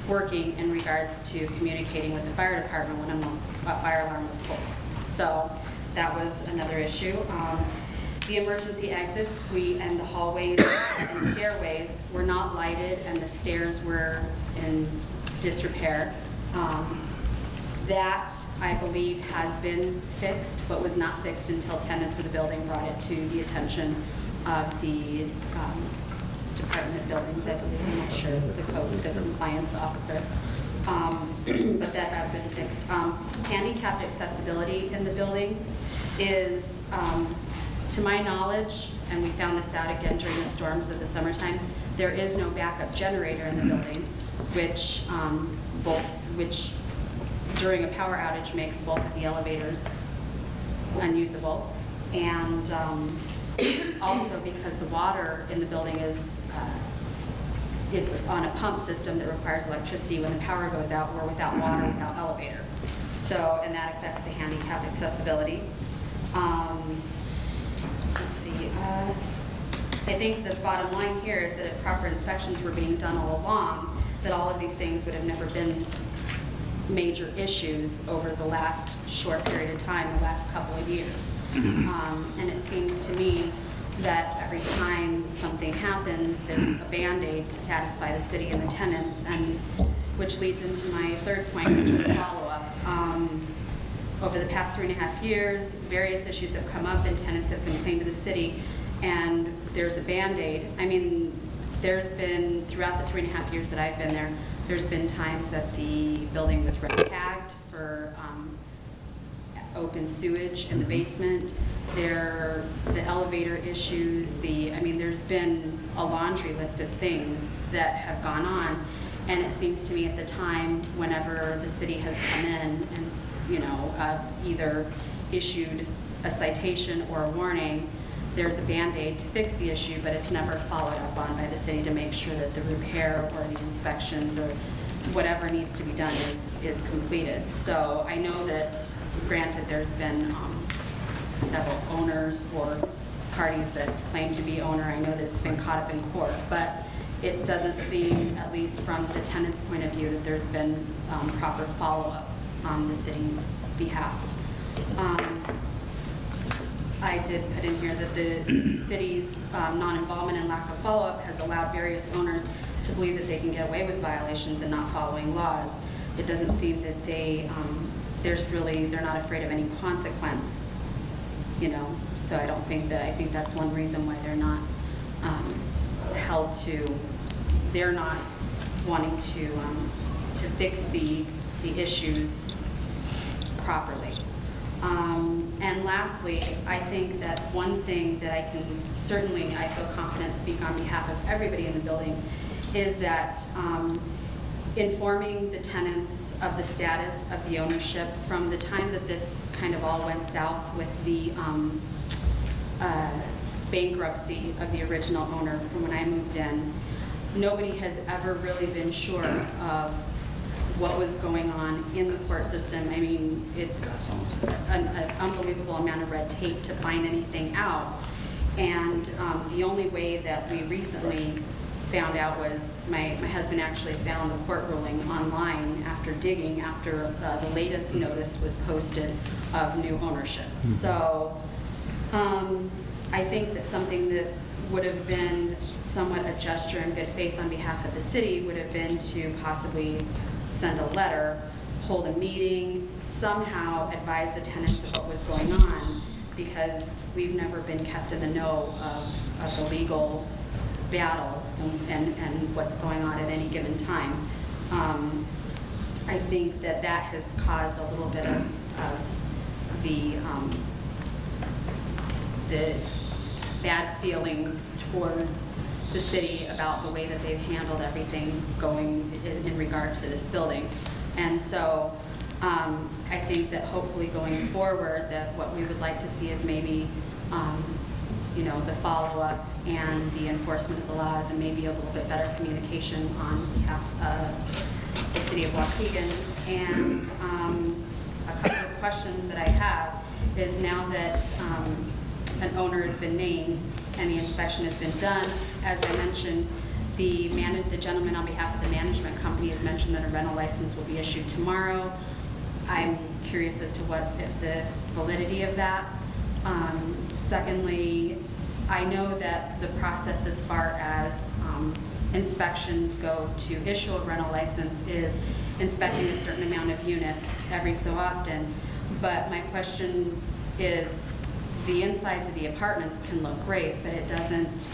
working in regards to communicating with the fire department when a fire alarm was pulled. So that was another issue. The emergency exits and the hallways and stairways were not lighted, and the stairs were in disrepair. That, I believe, has been fixed, but was not fixed until tenants of the building brought it to the attention of the Department of Buildings, I believe. I'm not sure, the compliance officer. But that has been fixed. Handicapped accessibility in the building is, to my knowledge, and we found this out again during the storms of the summertime, there is no backup generator in the building, which during a power outage makes both of the elevators unusable. And also because the water in the building is, it's on a pump system that requires electricity. When the power goes out, we're without water, without elevator. So, and that affects the handicap accessibility. Let's see, I think the bottom line here is that if proper inspections were being done all along, that all of these things would have never been major issues over the last short period of time, the last couple of years. And it seems to me that every time something happens, there's a Band-Aid to satisfy the city and the tenants, and which leads into my third point, which is follow-up. Over the past 3.5 years, various issues have come up and tenants have complained to the city, and there's a Band-Aid. I mean, there's been, throughout the 3.5 years that I've been there, there's been times that the building was red-tagged for open sewage in the basement. The elevator issues, there's been a laundry list of things that have gone on. And it seems to me at the time, whenever the city has come in and either issued a citation or a warning, there's a Band-Aid to fix the issue, but it's never followed up on by the city to make sure that the repair or the inspections or whatever needs to be done is completed. So I know that, granted, there's been several owners or parties that claim to be owner. I know that it's been caught up in court, but it doesn't seem, at least from the tenant's point of view, that there's been proper follow-up on the city's behalf. I did put in here that the city's non-involvement and lack of follow-up has allowed various owners to believe that they can get away with violations and not following laws. It doesn't seem that they're not afraid of any consequence, so I think that's one reason why they're not they're not wanting to fix the issues properly. And lastly, I think that one thing that I feel confident speak on behalf of everybody in the building is that informing the tenants of the status of the ownership from the time that this kind of all went south with the bankruptcy of the original owner from when I moved in. Nobody has ever really been sure of what was going on in the court system. I mean, it's an unbelievable amount of red tape to find anything out. And the only way that we recently found out was my husband actually found the court ruling online after digging after the latest notice was posted of new ownership. So I think that something that would have been somewhat a gesture in good faith on behalf of the city would have been to possibly send a letter, hold a meeting, somehow advise the tenants of what was going on, because we've never been kept in the know of the legal battle and what's going on at any given time. I think that has caused a little bit of the bad feelings towards the city about the way that they've handled everything going in regards to this building. And so I think that hopefully going forward, that what we would like to see is maybe the follow-up and the enforcement of the laws, and maybe a little bit better communication on behalf of the city of Waukegan. And a couple of questions that I have is, now that an owner has been named and the inspection has been done, as I mentioned, the gentleman on behalf of the management company has mentioned that a rental license will be issued tomorrow. I'm curious as to the validity of that. Secondly, I know that the process as far as inspections go to issue a rental license is inspecting a certain amount of units every so often. But my question is, the insides of the apartments can look great, but it doesn't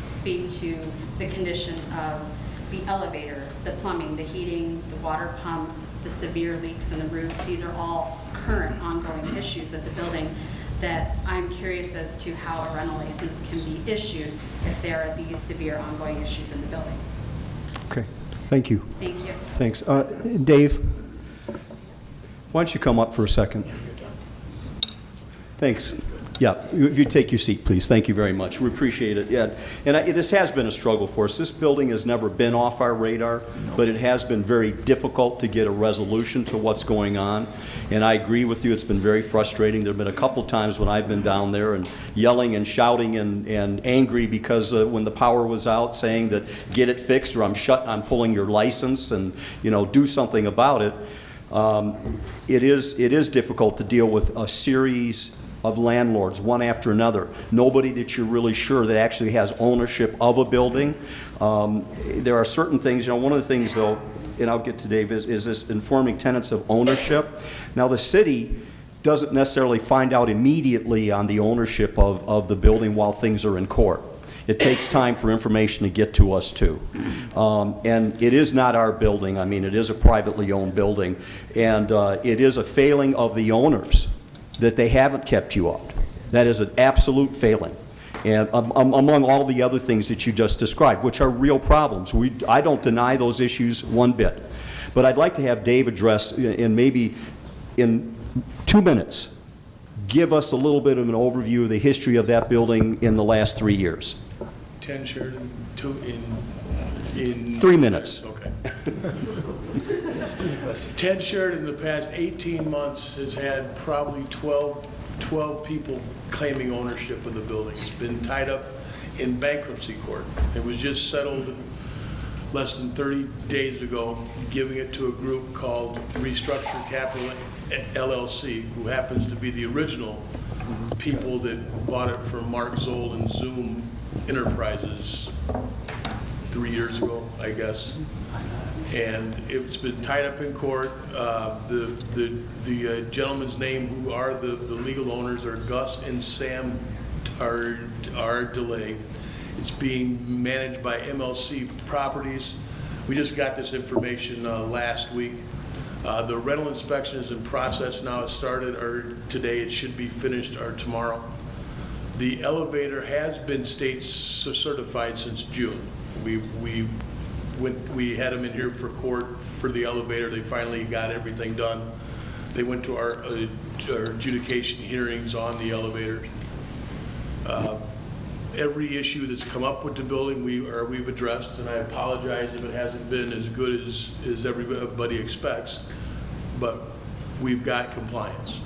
speak to the condition of the elevator, the plumbing, the heating, the water pumps, the severe leaks in the roof. These are all current ongoing issues of the building that I'm curious as to how a rental license can be issued if there are these severe ongoing issues in the building. Okay, thank you. Thank you. Thanks. Dave, why don't you come up for a second? Thanks. Yeah, if you take your seat, please. Thank you very much. We appreciate it. Yeah, and this has been a struggle for us. This building has never been off our radar, but it has been very difficult to get a resolution to what's going on. And I agree with you, it's been very frustrating. There have been a couple times when I've been down there and yelling and shouting and angry because when the power was out, saying that get it fixed or I'm pulling your license and do something about it. It is difficult to deal with a series of landlords, one after another. Nobody that you're really sure that actually has ownership of a building. There are certain things, one of the things though, and I'll get to Dave, is this informing tenants of ownership. Now the city doesn't necessarily find out immediately on the ownership of the building while things are in court. It takes time for information to get to us too. And it is not our building. I mean, it is a privately owned building. And it is a failing of the owners that they haven't kept you out. That is an absolute failing. And among all the other things that you just described, which are real problems. I don't deny those issues one bit. But I'd like to have Dave address, and maybe in 2 minutes, give us a little bit of an overview of the history of that building in the last 3 years. 10 Sheridan, in 3 minutes. Okay. 10 Sheridan in the past 18 months has had probably 12 people claiming ownership of the building. It's been tied up in bankruptcy court. It was just settled less than 30 days ago, giving it to a group called Restructured Capital LLC, who happens to be the original people that bought it from Mark Zoll and Zoom Enterprises 3 years ago, I guess. And it's been tied up in court. The gentleman's name who are the legal owners are Gus and Sam are delay. It's being managed by MLC Properties. We just got this information last week. The rental inspection is in process now. It started today. It should be finished tomorrow. The elevator has been state certified since June. We had them in here for court for the elevator. They finally got everything done. They went to our adjudication hearings on the elevator. Every issue that's come up with the building we've addressed, and I apologize if it hasn't been as good as everybody expects, but we've got compliance,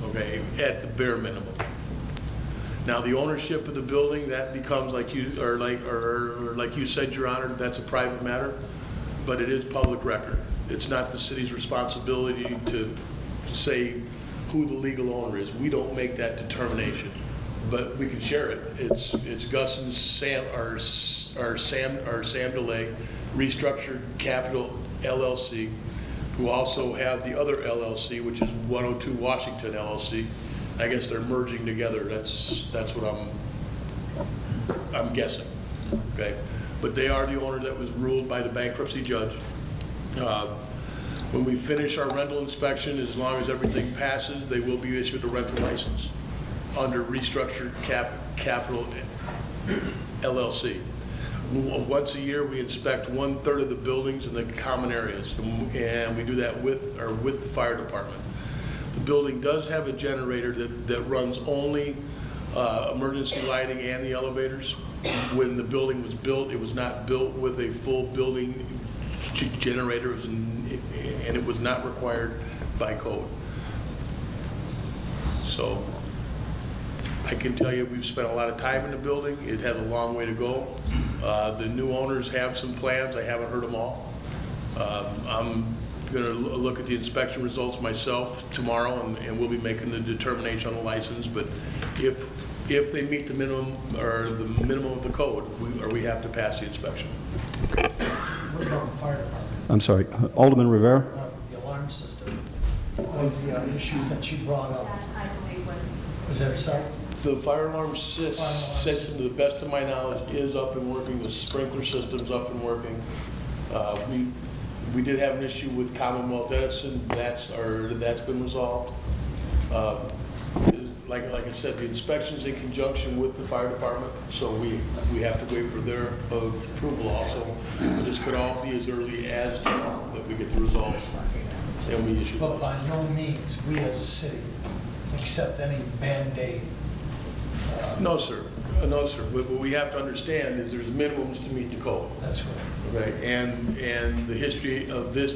okay, at the bare minimum. Now, the ownership of the building, that becomes like you said, Your Honor, that's a private matter, but it is public record. It's not the city's responsibility to say who the legal owner is. We don't make that determination, but we can share it. It's Gus and Sam, Sam DeLay, Restructured Capital LLC, who also have the other LLC, which is 102 Washington LLC. I guess they're merging together. That's what I'm guessing. Okay, but they are the owner that was ruled by the bankruptcy judge. When we finish our rental inspection, as long as everything passes, they will be issued a rental license under Restructured Capital LLC. Once a year, we inspect 1/3 of the buildings in the common areas, and we do that with the fire department. The building does have a generator that runs only emergency lighting and the elevators. When the building was built, it was not built with a full building generator, and it was not required by code. So I can tell you we've spent a lot of time in the building. It has a long way to go. The new owners have some plans. I haven't heard them all. I'm going to look at the inspection results myself tomorrow, and we'll be making the determination on the license. But if they meet the minimum or the minimum of the code, we have to pass the inspection. What about the fire department? I'm sorry, Alderman Rivera? The alarm system, one of the issues that you brought up. Was that site? The fire alarm system, to the best of my knowledge, is up and working. The sprinkler system's up and working. We did have an issue with Commonwealth Edison. That's been resolved. Like I said, the inspection's in conjunction with the fire department, so we have to wait for their approval also. But this could all be as early as tomorrow that we get the results and we issue But those. by no means, we as a city accept any Band-Aid. No, sir. No, sir. What we have to understand is there's minimums to meet the code. That's right. Okay, and the history of this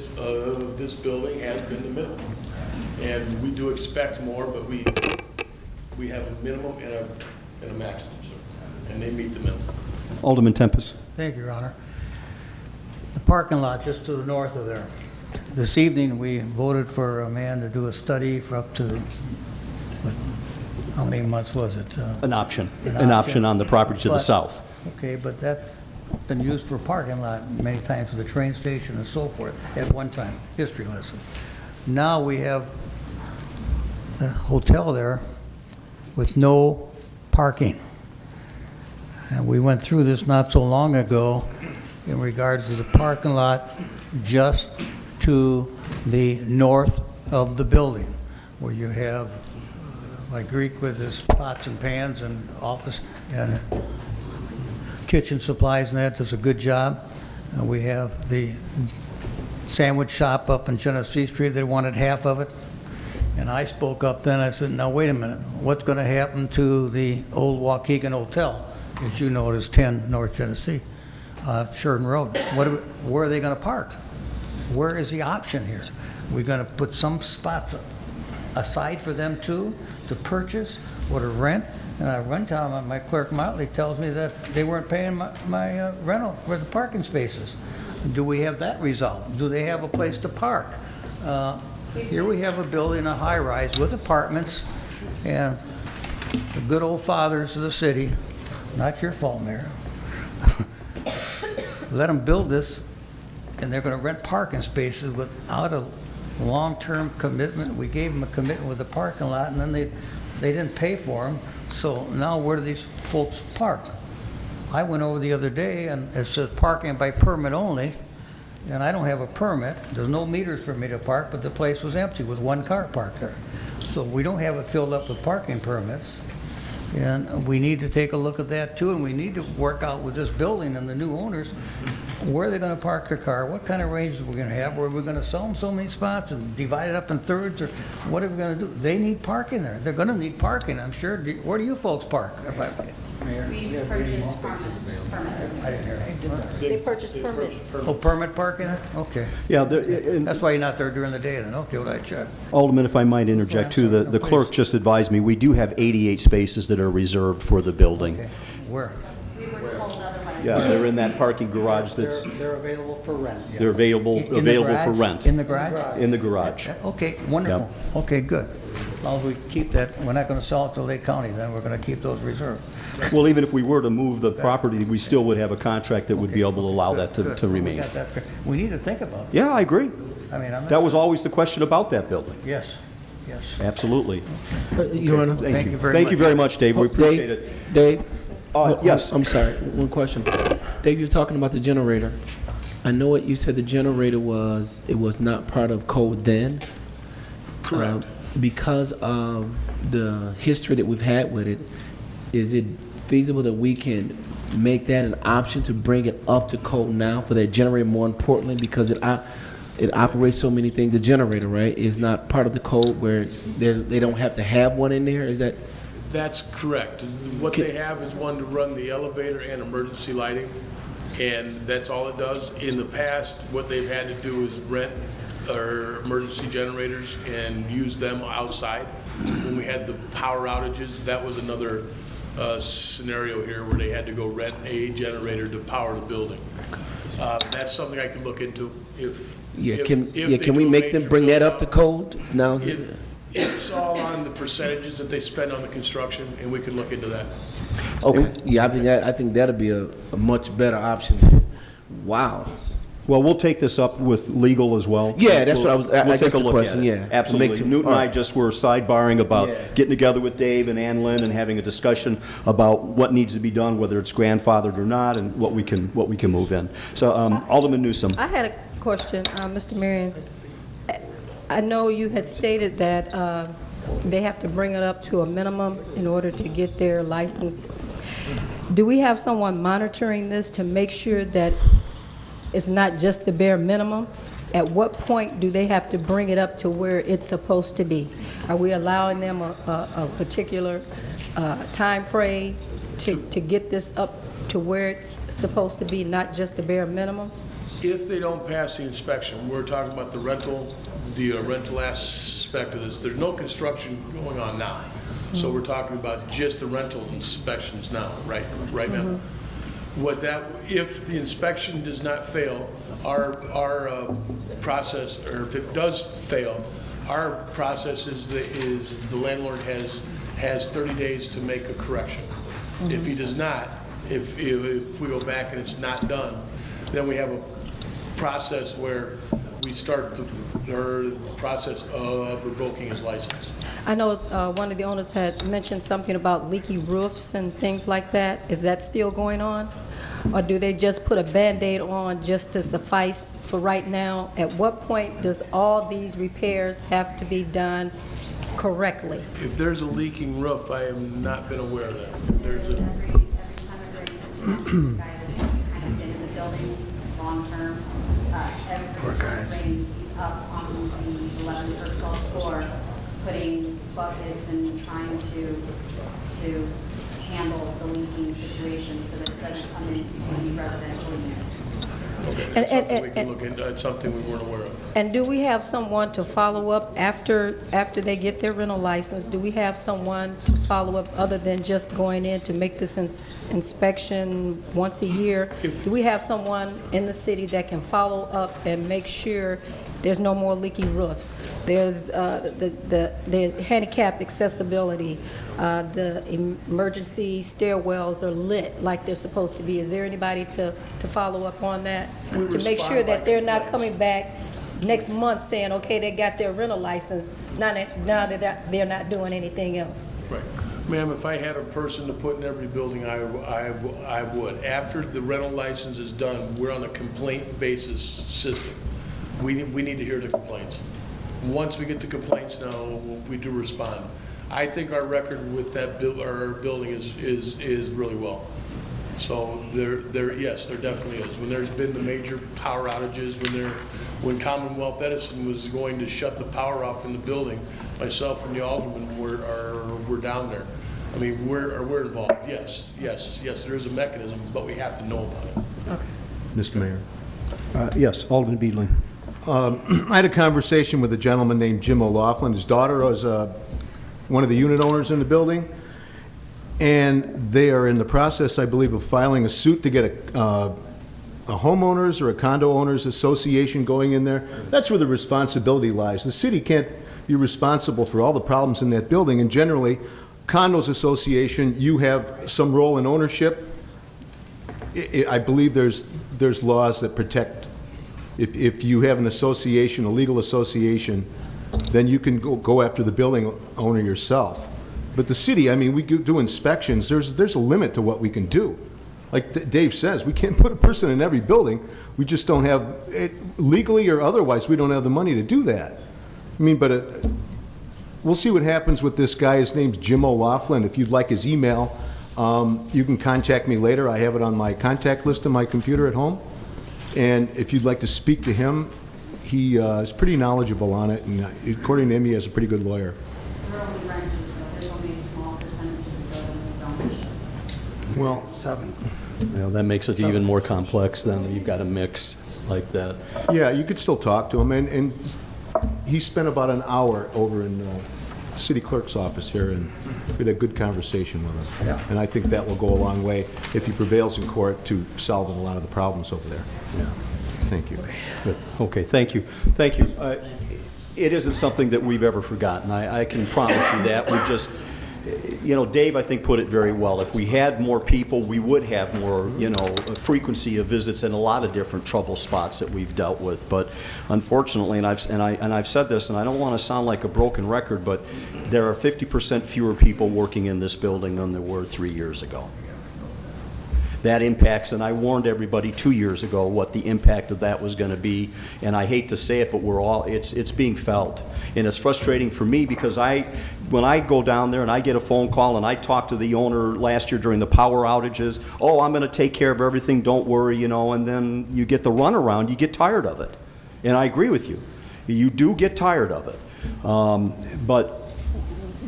building has been the minimum. And we do expect more, but we have a minimum and a maximum, sir. And they meet the minimum. Alderman Tempest. Thank you, Your Honor. The parking lot just to the north of there. This evening, we voted for a man to do a study for up to, how many months was it? An option on the property to the south. Okay, but that's been used for parking lot many times for the train station and so forth at one time, history lesson. Now we have the hotel there with no parking. And we went through this not so long ago in regards to the parking lot just to the north of the building, where you have like Greek with his pots and pans and office and kitchen supplies, and that does a good job. We have the sandwich shop up in Genesee Street. They wanted half of it. And I spoke up then, I said, now wait a minute, what's going to happen to the old Waukegan Hotel? As you know, it is 10 North Genesee, Sheridan Road. Where are they going to park? Where is the option here? We're going to put some spots aside for them too, to purchase or to rent? And one time, my clerk Motley tells me that they weren't paying my rental for the parking spaces. Do we have that resolved? Do they have a place to park? Here we have a building, a high-rise with apartments, and the good old fathers of the city, not your fault, Mayor, let them build this, and they're going to rent parking spaces without a long-term commitment. We gave them a commitment with the parking lot, and then they didn't pay for them. So now where do these folks park? I went over the other day, and it says parking by permit only, and I don't have a permit. There's no meters for me to park, but the place was empty with one car parked there. So we don't have it filled up with parking permits, and we need to take a look at that too, and we need to work out with this building and the new owners, where are they going to park their car? What kind of ranges are we going to have? Where are we going to sell them so many spots and divide it up in thirds? Or what are we going to do? They need parking there. They're going to need parking, I'm sure. Where do you folks park? We purchased permits. I didn't hear it. They purchased permits. Oh, permit parking? Okay. Yeah, That's why you're not there during the day then. Okay, well, I check. Alderman, if I might interject too, the clerk just advised me, we do have 88 spaces that are reserved for the building. Okay. Where? We were told otherwise. Yeah, they're in that parking garage that's, They're available for rent. they're available In the for garage? rent. In the garage? In the garage. Okay, wonderful. Okay, good. As long as we keep that, we're not going to sell it to Lake County, then we're going to keep those reserved. Well, even if we were to move the property, we still would have a contract that would be able to allow that Good. to remain. We got that fair. We need to think about it. Yeah, I agree. I mean, I'm not. That was always the question about that building. Yes, yes. Absolutely. Your Honor. Thank you very much. Thank you very much, Dave. We appreciate it. Dave? Yes. I'm sorry, one question. Dave, you're talking about the generator. I know what you said the generator was not part of code then. Correct. Because of the history that we've had with it, is it feasible that we can make that an option to bring it up to code now for that generator, more importantly, because it operates so many things. The generator, right, is not part of the code where they don't have to have one in there? Is that? That's correct. What they have is one to run the elevator and emergency lighting, and that's all it does. In the past, what they've had to do is rent our emergency generators and use them outside. When we had the power outages, that was another scenario here where they had to go rent a generator to power the building. That's something I can look into if Can we make them bring that up to code? Now, it's all on the percentages that they spend on the construction, and we can look into that. okay, yeah, I think that'd be a much better option. Wow. Well, we'll take this up with legal as well. Yeah, that's what I was. We'll I take guess a the look question, at it. yeah. Absolutely. Newt and I just were sidebarring about Yeah. getting together with Dave and Ann Lynn and having a discussion about what needs to be done, whether it's grandfathered or not, and what we can move in. So, Alderman Newsom. I had a question, Mr. Marion. I know you had stated that they have to bring it up to a minimum in order to get their license. Do we have someone monitoring this to make sure that it's not just the bare minimum? At what point do they have to bring it up to where it's supposed to be? Are we allowing them a particular time frame to get this up to where it's supposed to be, not just the bare minimum? If they don't pass the inspection, we're talking about the rental aspect of this. There's no construction going on now. So we're talking about just the rental inspections now, right now. If the inspection does not fail, our process, or if it does fail, our process is the landlord has 30 days to make a correction. If he does not, if we go back and it's not done, then we have a process where we start the process of revoking his license. I know one of the owners had mentioned something about leaky roofs and things like that. Is that still going on? Or do they just put a Band-Aid on just to suffice for right now? At what point does all these repairs have to be done correctly? If there's a leaking roof, I have not been aware of that. There's a Every time it rains, guys have kind of been in the building long term. Every time it rains, he's up on the 11th or 12th floor putting buckets and trying to handle the leaking situation so that it doesn't come into the residential units. Okay, And- that's something and- we can look into, it's something we weren't aware of. And do we have someone to follow up after they get their rental license? Do we have someone to follow up other than just going in to make this inspection once a year? Do we have someone in the city that can follow up and make sure there's no more leaky roofs? There's there's handicap accessibility. The emergency stairwells are lit like they're supposed to be. Is there anybody to follow up on that? We To make respond sure that by they're not complaints. coming back next month saying, okay, they got their rental license, now that they're not doing anything else. Right. Ma'am, if I had a person to put in every building, I would. After the rental license is done, we're on a complaint basis system. We need to hear the complaints. Once we get the complaints now, we do respond. I think our record with that our building is really well. So yes, there definitely is. When there's been the major power outages, when Commonwealth Edison was going to shut the power off in the building, myself and the alderman were down there. I mean, we're involved. Yes, there is a mechanism, but we have to know about it. Mr. Mayor. Yes, Alderman Beedling. I had a conversation with a gentleman named Jim O'Laughlin. His daughter was one of the unit owners in the building, and they are in the process, I believe, of filing a suit to get a homeowners or a condo owners association going in there. That's where the responsibility lies. The city can't be responsible for all the problems in that building, and generally, condos association, you have some role in ownership. I believe there's laws that protect. If you have an association, a legal association, then you can go after the building owner yourself. But the city, I mean, we do inspections. There's a limit to what we can do. Like Dave says, we can't put a person in every building. We just don't have, legally or otherwise, we don't have the money to do that. I mean, but we'll see what happens with this guy. His name's Jim O'Laughlin. If you'd like his email, you can contact me later. I have it on my contact list on my computer at home. And if you'd like to speak to him, he is pretty knowledgeable on it, and according to him, he has a pretty good lawyer. We're only renters, so there's only a small percentage of the building that's ownership. Well, 7. Well, that makes it even more complex then. You've got a mix like that. yeah, you could still talk to him, and he spent about an hour over in the city clerk's office here, and we had a good conversation with him. Yeah. And I think that will go a long way if he prevails in court to solving a lot of the problems over there. Yeah. Thank you. Good. Okay, thank you. Thank you. It isn't something that we've ever forgotten. I can promise you that. We just, Dave, I think, put it very well. If we had more people, we would have more, frequency of visits and a lot of different trouble spots that we've dealt with. But unfortunately, and I've said this, and I don't want to sound like a broken record, but there are 50% fewer people working in this building than there were 3 years ago. That impacts, and I warned everybody 2 years ago what the impact of that was going to be, and I hate to say it, but it's being felt. And it's frustrating for me because when I go down there and I get a phone call and I talked to the owner last year during the power outages, oh, I'm going to take care of everything, don't worry, and then you get the runaround, you get tired of it. And I agree with you. You do get tired of it. But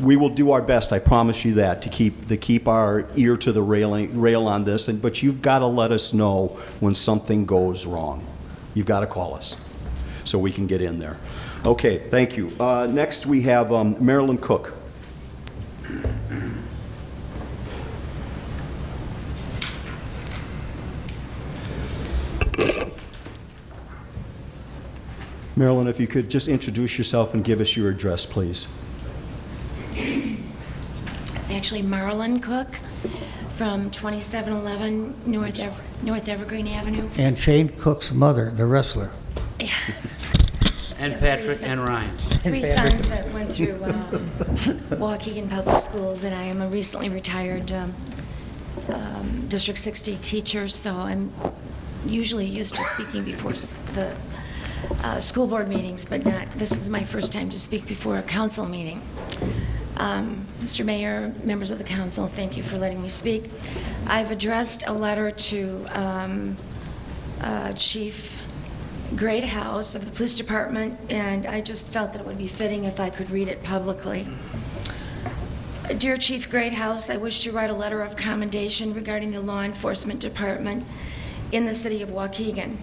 we will do our best, I promise you that, to keep our ear to the rail on this. But you've got to let us know when something goes wrong. You've got to call us so we can get in there. Okay, thank you. Next we have Marilyn Cook. Marilyn, if you could just introduce yourself and give us your address, please. It's actually Marilyn Cook from 2711 North Evergreen Avenue. And Shane Cook's mother, the wrestler. And Patrick and Ryan. Three sons that went through Waukegan Public Schools, and I am a recently retired District 60 teacher, so I'm usually used to speaking before the school board meetings, but this is my first time to speak before a council meeting. Mr. Mayor, members of the council, thank you for letting me speak. I've addressed a letter to Chief Great House of the Police Department, and I just felt that it would be fitting if I could read it publicly. Dear Chief Greathouse, I wish to write a letter of commendation regarding the law enforcement department in the city of Waukegan.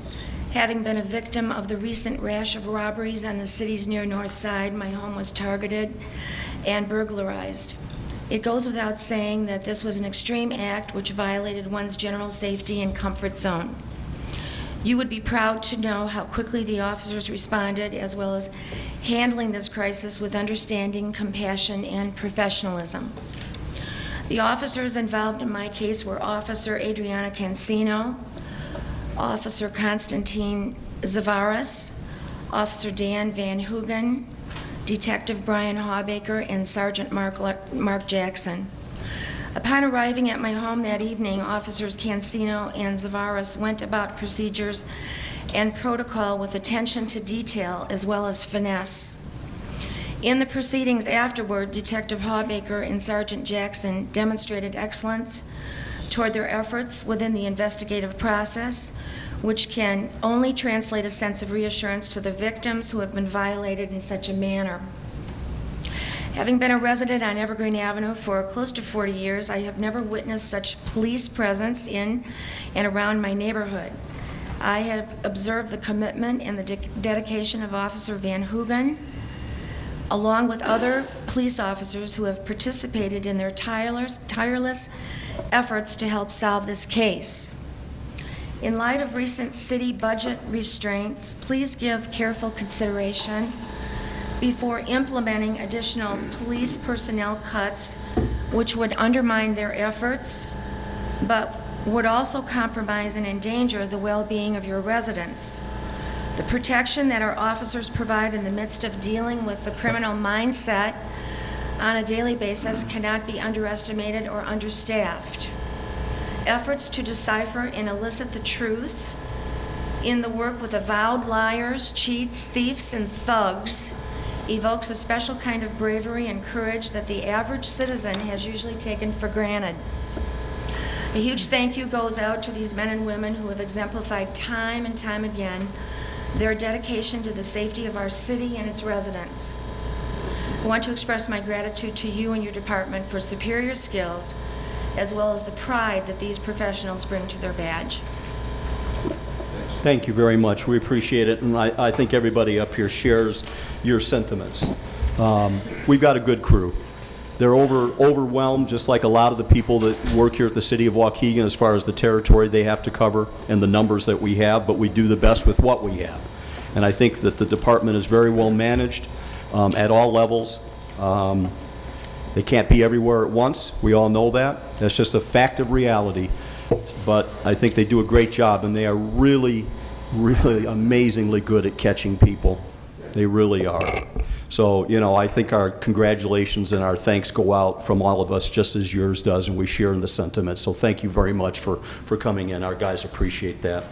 Having been a victim of the recent rash of robberies on the city's near north side, my home was targeted and burglarized. It goes without saying that this was an extreme act which violated one's general safety and comfort zone. You would be proud to know how quickly the officers responded, as well as handling this crisis with understanding, compassion, and professionalism. The officers involved in my case were Officer Adriana Cancino, Officer Constantine Zavaras, Officer Dan Van Hoogen, Detective Brian Hawbaker, and Sergeant Mark Jackson. Upon arriving at my home that evening, Officers Cancino and Zavaras went about procedures and protocol with attention to detail as well as finesse. In the proceedings afterward, Detective Hawbaker and Sergeant Jackson demonstrated excellence toward their efforts within the investigative process, which can only translate a sense of reassurance to the victims who have been violated in such a manner. Having been a resident on Evergreen Avenue for close to 40 years, I have never witnessed such police presence in and around my neighborhood. I have observed the commitment and the dedication of Officer Van Hoogen, along with other police officers who have participated in their tireless efforts to help solve this case. In light of recent city budget restraints, please give careful consideration before implementing additional police personnel cuts, which would undermine their efforts, but would also compromise and endanger the well-being of your residents. The protection that our officers provide in the midst of dealing with the criminal mindset on a daily basis cannot be underestimated or understaffed. Efforts to decipher and elicit the truth in the work with avowed liars, cheats, thieves, and thugs evokes a special kind of bravery and courage that the average citizen has usually taken for granted. A huge thank you goes out to these men and women who have exemplified time and time again their dedication to the safety of our city and its residents. I want to express my gratitude to you and your department for superior skills, as well as the pride that these professionals bring to their badge. Thank you very much. We appreciate it, and I think everybody up here shares your sentiments. We've got a good crew. They're overwhelmed, just like a lot of the people that work here at the City of Waukegan as far as the territory they have to cover and the numbers that we have, but we do the best with what we have. And I think that the department is very well managed at all levels. They can't be everywhere at once. We all know that. That's just a fact of reality. But I think they do a great job, and they are really, really amazingly good at catching people. They really are. So, you know, I think our congratulations and our thanks go out from all of us, just as yours does, and we share in the sentiment. So thank you very much for coming in. Our guys appreciate that.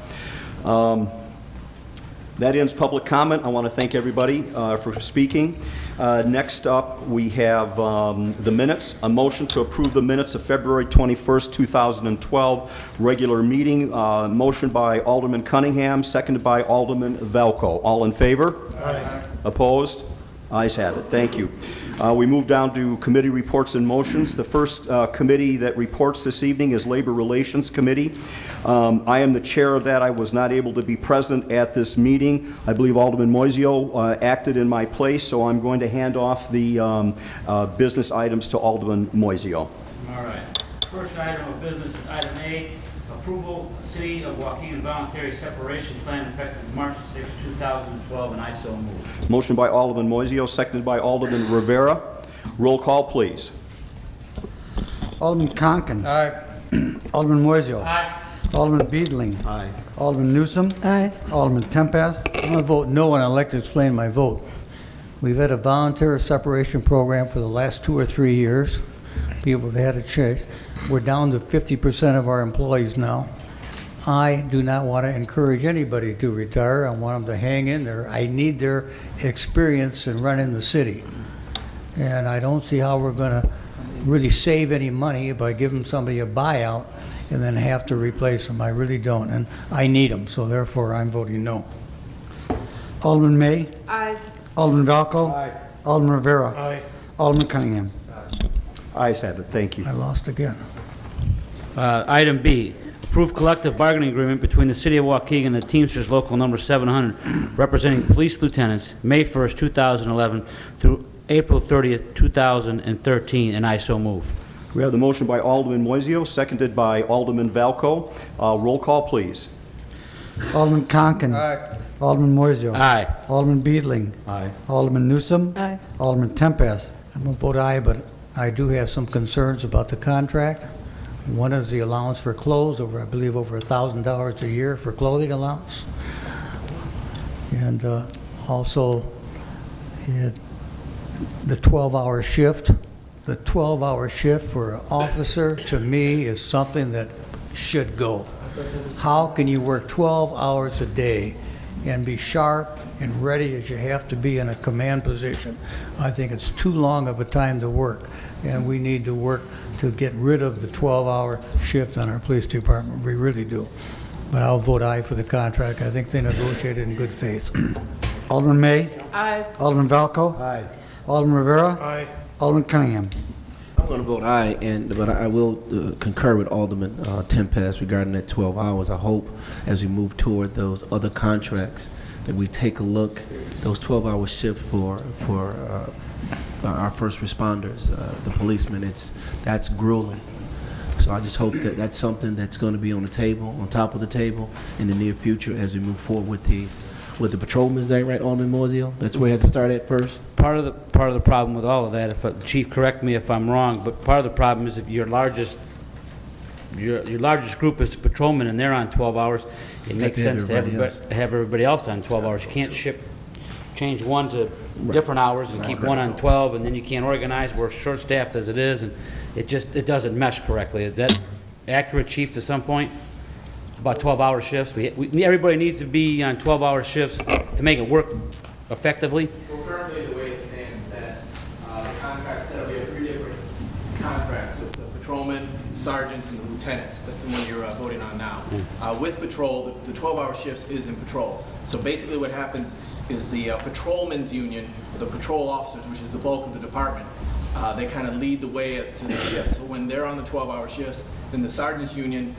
That ends public comment. I want to thank everybody for speaking. Next up, we have the minutes. A motion to approve the minutes of February 21st, 2012 regular meeting. Motion by Alderman Cunningham, seconded by Alderman Valco. All in favor? Aye. Opposed? Ayes have it. Thank you. We move down to committee reports and motions. The first committee that reports this evening is Labor Relations Committee. I am the chair of that. I was not able to be present at this meeting. I believe Alderman Moisio acted in my place, so I'm going to hand off the business items to Alderman Moisio. All right. First item of business is item A, approval City of Waukegan voluntary separation plan effective March 6, 2012, and I so move. Motion by Alderman Moisio, seconded by Alderman Rivera. Roll call, please. Alderman Conken. Aye. Alderman Moisio. Aye. Alderman Beedling. Aye. Alderman Newsom. Aye. Alderman Tempest. I'm going to vote no, and I'd like to explain my vote. We've had a voluntary separation program for the last 2 or 3 years. People have had a choice. We're down to 50% of our employees now. I do not want to encourage anybody to retire. I want them to hang in there. I need their experience in running the city. And I don't see how we're going to really save any money by giving somebody a buyout and then have to replace them. I really don't. And I need them, so therefore I'm voting no. Alderman May. Aye. Alderman Valco. Aye. Alderman Rivera. Aye. Alderman Cunningham. Ayes have it, thank you. I lost again. Item B, approve collective bargaining agreement between the City of Waukegan and the Teamsters Local Number 700, representing police lieutenants, May 1st, 2011 through April 30th, 2013, and I so move. We have the motion by Alderman Moiseo, seconded by Alderman Valco. Roll call, please. Alderman Conken. Aye. Alderman Moiseo. Aye. Alderman Beedling. Aye. Alderman Newsom. Aye. Alderman Tempest. I'm going to vote aye, but I do have some concerns about the contract. One is the allowance for clothes, I believe over $1,000 a year for clothing allowance. And also, the 12-hour shift. The 12-hour shift for an officer, to me, is something that should go. How can you work 12 hours a day and be sharp and ready as you have to be in a command position? I think it's too long of a time to work, and we need to work to get rid of the 12-hour shift on our police department. We really do. But I'll vote aye for the contract. I think they negotiated in good faith. Alderman May. Aye. Alderman Valco. Aye. Alderman Rivera. Aye. Alderman Cunningham. I'm going to vote aye, but I will concur with Alderman Tempest regarding that 12 hours. I hope as we move toward those other contracts that we take a look, those 12-hour shifts for our first responders, the policemen, that's grueling. So I just hope that that's something that's going to be on the table, on top of the table in the near future as we move forward with these. With the patrolmen, is that right, Alderman Moiseo? That's where it has to start at first? Part of the problem with all of that, if Chief, correct me if I'm wrong, but part of the problem is if your largest group is the patrolmen and they're on 12 hours, it makes sense to have everybody else on 12 hours. You can't change one to different hours and keep one on 12, and then you can't organize. We're short-staffed as it is, and it doesn't mesh correctly. Is that accurate, Chief, to some point? About 12-hour shifts? Everybody needs to be on 12-hour shifts to make it work effectively? Well, currently, the way it stands, that the contract set up, we have 3 different contracts with the patrolmen, sergeants, and the lieutenants. That's the one you're voting on now. With patrol, the 12-hour shifts is in patrol. So basically what happens is the patrolmen's union, the patrol officers, which is the bulk of the department, they kind of lead the way as to the shift. So when they're on the 12-hour shifts, then the sergeant's union,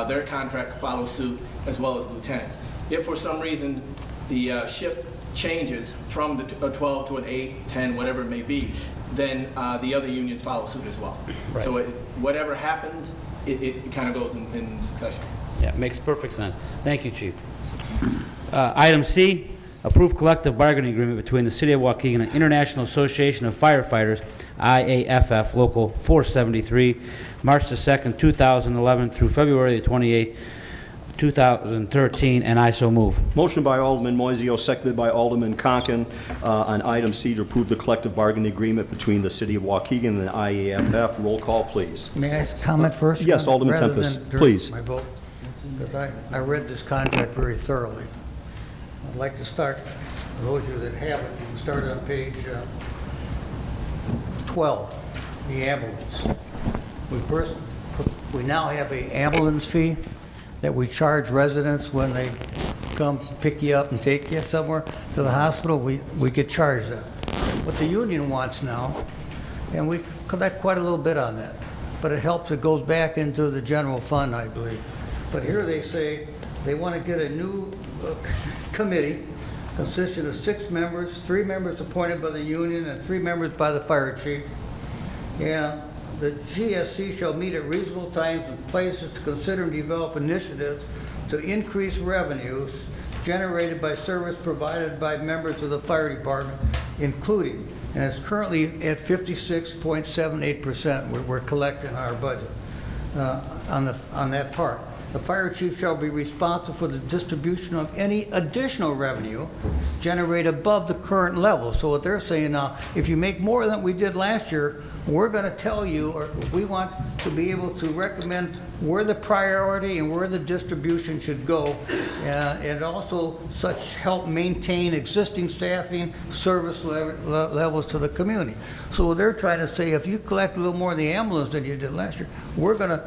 their contract follows suit, as well as lieutenants. If for some reason the shift changes from a 12 to an 8, 10, whatever it may be, then the other unions follow suit as well. Right. So whatever happens, it kind of goes in succession. Yeah, it makes perfect sense. Thank you, Chief. Item C, approve collective bargaining agreement between the City of Waukegan and International Association of Firefighters, IAFF, Local 473, March the 2nd, 2011 through February the 28th, 2013, and I so move. Motion by Alderman Moiseo, seconded by Alderman Conken on item C to approve the collective bargaining agreement between the City of Waukegan and the IAFF. Roll call, please. May I comment first? Yes, Alderman rather Tempest, than during please. my vote? Because I read this contract very thoroughly. I'd like to start, for those of you that have it, you can start on page 12, the ambulance. We now have an ambulance fee that we charge residents when they come pick you up and take you somewhere to the hospital. We get charged that. What the union wants now, and we collect quite a little bit on that, but it helps, it goes back into the general fund, I believe. But here they say they want to get a new committee consisting of 6 members, 3 members appointed by the union and 3 members by the fire chief. And the GSC shall meet at reasonable times and places to consider and develop initiatives to increase revenues generated by service provided by members of the fire department, including, and it's currently at 56.78% we're collecting our budget on that part. The fire chief shall be responsible for the distribution of any additional revenue generated above the current level. So what they're saying now, if you make more than we did last year, we're going to tell you, or we want to be able to recommend where the priority and where the distribution should go, and also such help maintain existing staffing service levels to the community. So they're trying to say, if you collect a little more in the ambulance than you did last year, we're going to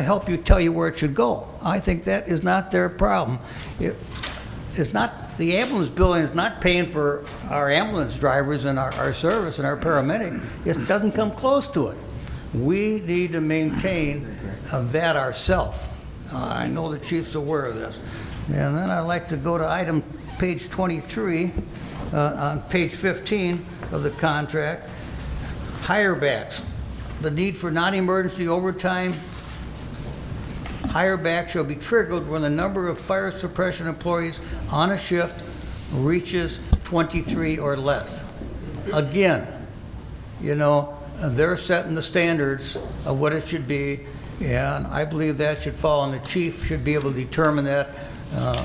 help you, tell you where it should go. I think that is not their problem. it's not, the ambulance building is not paying for our ambulance drivers and our service and our paramedic. It doesn't come close to it. We need to maintain that ourselves. I know the chief's aware of this. And then I'd like to go to page 23, on page 15 of the contract, hire backs. The need for non-emergency overtime hire back shall be triggered when the number of fire suppression employees on a shift reaches 23 or less. Again, you know, they're setting the standards of what it should be, and I believe that should fall on the chief, should be able to determine that,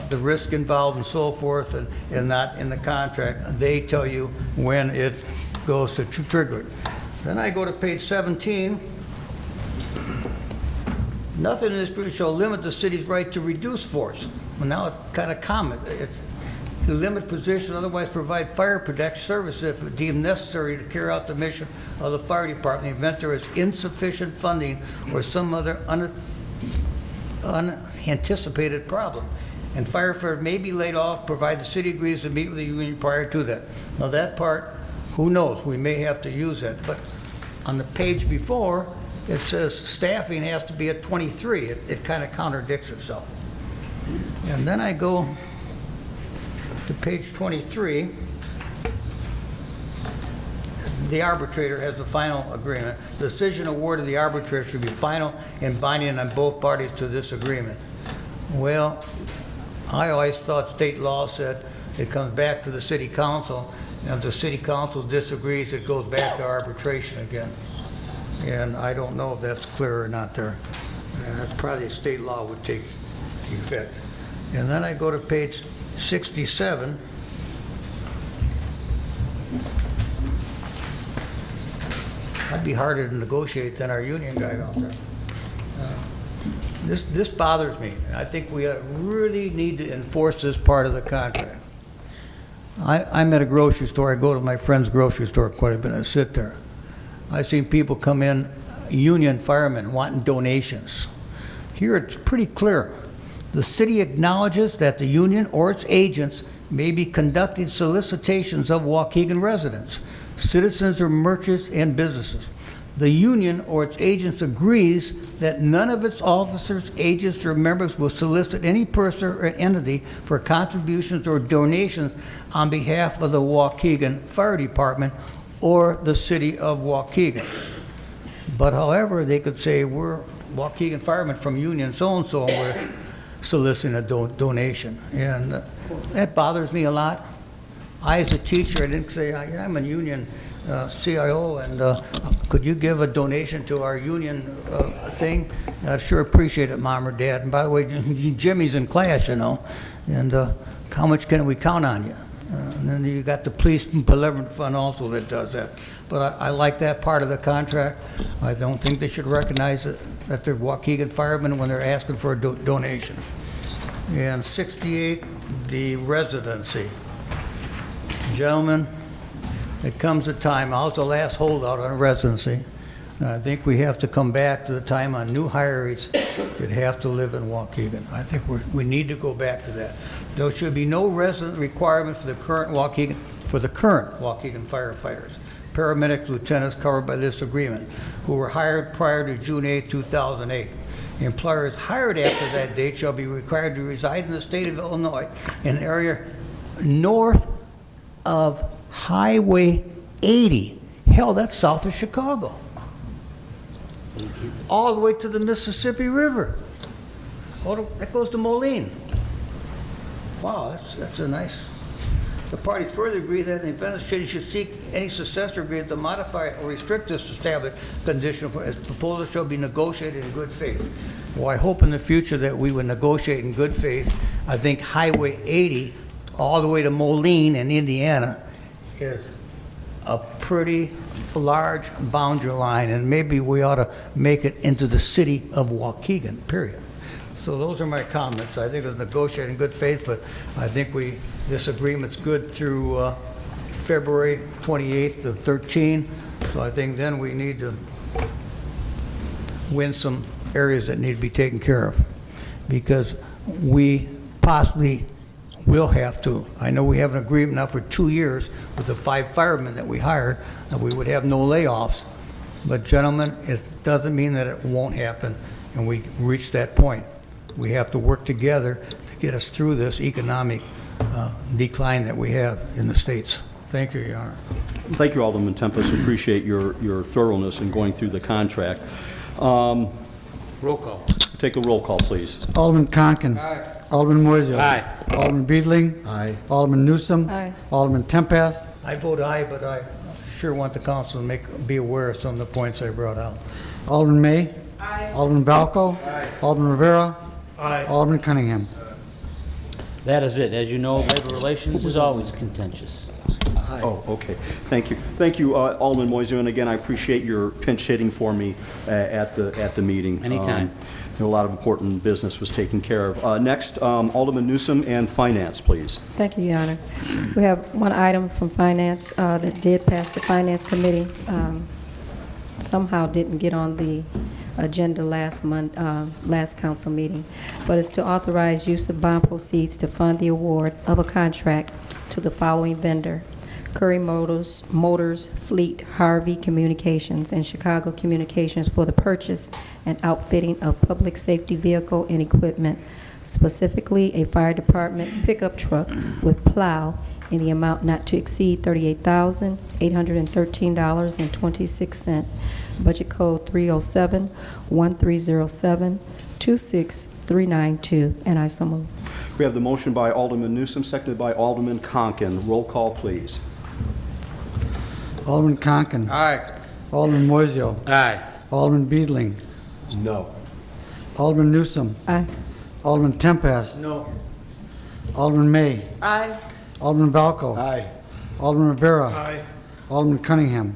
the risk involved and so forth, and not in the contract. They tell you when it goes to trigger it. Then I go to page 17. Nothing in this bill shall limit the city's right to reduce force. Well, now it's kind of common. It's to limit position, otherwise provide fire protection service if deemed necessary to carry out the mission of the fire department in the event there is insufficient funding or some other unanticipated problem. And firefighters may be laid off, provided the city agrees to meet with the union prior to that. Now that part, who knows? We may have to use that. But on the page before, it says staffing has to be at 23. It kind of contradicts itself. And then I go to page 23. The arbitrator has the final agreement. The decision award of the arbitrator should be final and binding on both parties to this agreement. Well, I always thought state law said it comes back to the city council, and if the city council disagrees, it goes back to arbitration again. And I don't know if that's clear or not there. That's probably state law would take effect. And then I go to page 67. I'd be harder to negotiate than our union guy out there. This bothers me. I think we really need to enforce this part of the contract. I'm at a grocery store. I go to my friend's grocery store quite a bit. I sit there. I've seen people come in, union firemen, wanting donations. Here it's pretty clear. The city acknowledges that the union or its agents may be conducting solicitations of Waukegan residents, citizens or merchants and businesses. The union or its agents agrees that none of its officers, agents, or members will solicit any person or entity for contributions or donations on behalf of the Waukegan Fire Department or the city of Waukegan. But however, they could say, we're Waukegan firemen from union so-and-so, and we're soliciting a donation. And that bothers me a lot. I, as a teacher, I didn't say, I'm a union CIO, and could you give a donation to our union thing? I'd sure appreciate it, Mom or Dad. And by the way, Jimmy's in class, you know, and how much can we count on you? And then you got the police benevolent fund also that does that. But I like that part of the contract. I don't think they should recognize it, that they're Waukegan firemen when they're asking for a donation. And 68, the residency. Gentlemen, it comes a time, I was the last holdout on residency. And I think we have to come back to the time on new hires should have to live in Waukegan. I think we need to go back to that. There should be no resident requirement for the current Waukegan firefighters, paramedics, lieutenants covered by this agreement, who were hired prior to June 8, 2008. Employers hired after that date shall be required to reside in the state of Illinois in an area north of Highway 80. Hell, that's south of Chicago. All the way to the Mississippi River. That goes to Moline. Wow, that's a nice. The parties further agree that the event the city should seek any successor agreement to modify or restrict this established condition as proposal shall be negotiated in good faith. Well, I hope in the future that we would negotiate in good faith. I think Highway 80 all the way to Moline in Indiana is a pretty large boundary line, and maybe we ought to make it into the city of Waukegan, period. So those are my comments. I think it was negotiated in good faith, but I think this agreement's good through February 28th of 13. So I think then we need to win some areas that need to be taken care of, because we possibly we'll have to. I know we have an agreement now for 2 years with the 5 firemen that we hired, that we would have no layoffs. But gentlemen, it doesn't mean that it won't happen, and we reach that point. We have to work together to get us through this economic decline that we have in the states. Thank you, Your Honor. Thank you, Alderman Tempest. Appreciate your thoroughness in going through the contract. Roll call. Take a roll call, please. Alderman Conken. Aye. Alderman Moiseo. Aye. Alderman Beedling. Aye. Alderman Newsom. Aye. Alderman Tempest. I vote aye, but I sure want the council to be aware of some of the points I brought out. Alderman May. Aye. Alderman Valco. Aye. Alderman Rivera. Aye. Alderman Cunningham. That is it. As you know, labor relations is always contentious. Oh, okay. Thank you. Thank you, Alderman Moiseo. And again, I appreciate your pinch hitting for me at the meeting. Anytime. A lot of important business was taken care of. Next, Alderman Newsom and Finance, please. Thank you, Your Honor. We have one item from Finance that did pass the Finance Committee. Somehow didn't get on the agenda last council meeting, but it's to authorize use of bond proceeds to fund the award of a contract to the following vendor: Curry Motors, Fleet, Harvey Communications, and Chicago Communications for the purchase and outfitting of public safety vehicle and equipment, specifically a fire department pickup truck with plow in the amount not to exceed $38,813.26. Budget code 307-1307-26392, and I so move. We have the motion by Alderman Newsom, seconded by Alderman Conken. Roll call, please. Alderman Conken. Aye. Alderman Moiseo. Aye. Alderman Beedling. No. Alderman Newsom. Aye. Alderman Tempest. No. Alderman May. Aye. Alderman Valco. Aye. Alderman Rivera. Aye. Alderman Cunningham.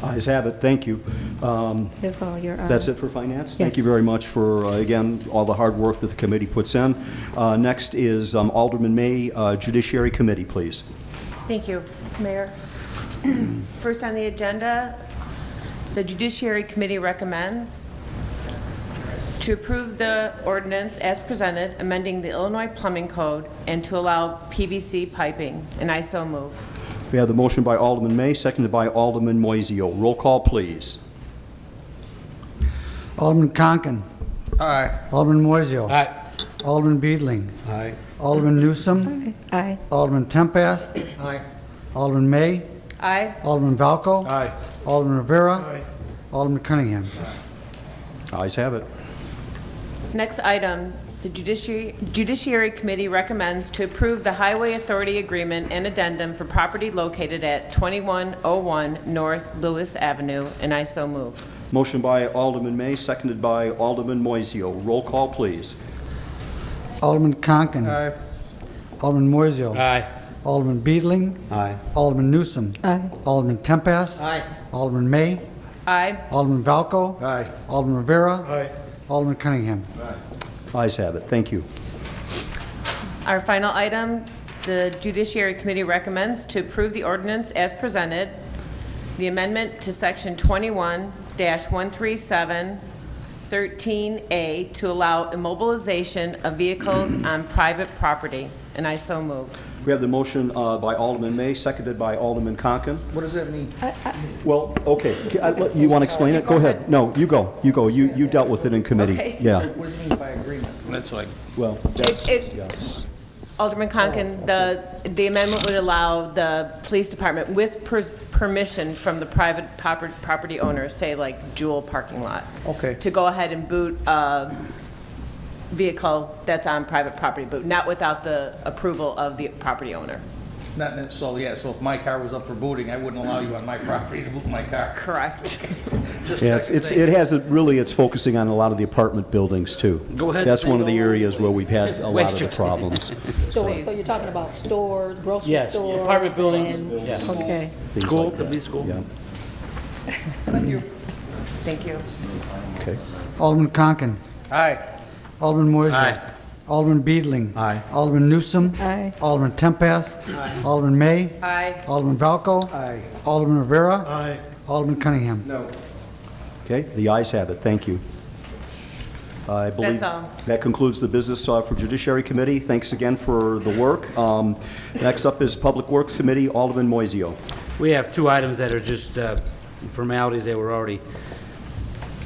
Ayes have it. Thank you. That's all, Your Honor. That's it for Finance? Thank you Yes. very much for, again, all the hard work that the committee puts in. Next is Alderman May, Judiciary Committee, please. Thank you, Mayor. First on the agenda, the Judiciary Committee recommends to approve the ordinance as presented, amending the Illinois Plumbing Code, and to allow PVC piping, and I so move. We have the motion by Alderman May, seconded by Alderman Moiseo. Roll call, please. Alderman Conken. Aye. Alderman Moiseo. Aye. Alderman Beedling. Aye. Alderman Newsom. Aye. Alderman Tempest. Aye. Alderman May. Aye. Alderman Valco. Aye. Alderman Rivera. Aye. Alderman Cunningham. Ayes have it. Next item, the Judiciary Committee recommends to approve the Highway Authority Agreement and Addendum for property located at 2101 North Lewis Avenue, and I so move. Motion by Alderman May, seconded by Alderman Moiseo. Roll call, please. Alderman Conken. Aye. Alderman Moiseo. Aye. Alderman Beedling. Aye. Alderman Newsom. Aye. Alderman Tempest. Aye. Alderman May. Aye. Alderman Valco. Aye. Alderman Rivera. Aye. Alderman Cunningham. Ayes have it. Thank you. Our final item, the Judiciary Committee recommends to approve the ordinance as presented, the amendment to Section 21-137-13A to allow immobilization of vehicles on private property, and I so move. We have the motion by Alderman May, seconded by Alderman Conken. What does that mean? Well, okay. You want to explain it? Go ahead. No, you go. You go. You dealt with it in committee. Okay. Yeah. What does it mean by agreement? That's like, Well, that's, yeah. Alderman Conken, the amendment would allow the police department, with permission from the private property owner, say like Jewel parking lot, Okay. to go ahead and boot a vehicle that's on private property, but not without the approval of the property owner. Not necessarily, yeah, so if my car was up for booting, I wouldn't allow you on my property to boot my car. Correct. Yeah, it's focusing on a lot of the apartment buildings too. Go ahead. That's one of the areas where we've had a lot of the problems. Stores, so you're talking about stores, grocery Yes, stores? apartment buildings, and- yes. Okay. Things School, like could be that. school. Yeah. Thank you. Okay. Alderman Conken. Aye. Alderman Moiseo. Aye. Alderman Beedling. Aye. Alderman Newsom. Aye. Alderman Tempest. Alderman May. Aye. Alderman Valco. Aye. Alderman Rivera. Aye. Alderman Cunningham. No. Okay, the ayes have it. Thank you. I believe That's all. that concludes the business for Judiciary Committee. Thanks again for the work. Next up is Public Works Committee, Alderman Moiseo. We have two items that are just formalities. They were already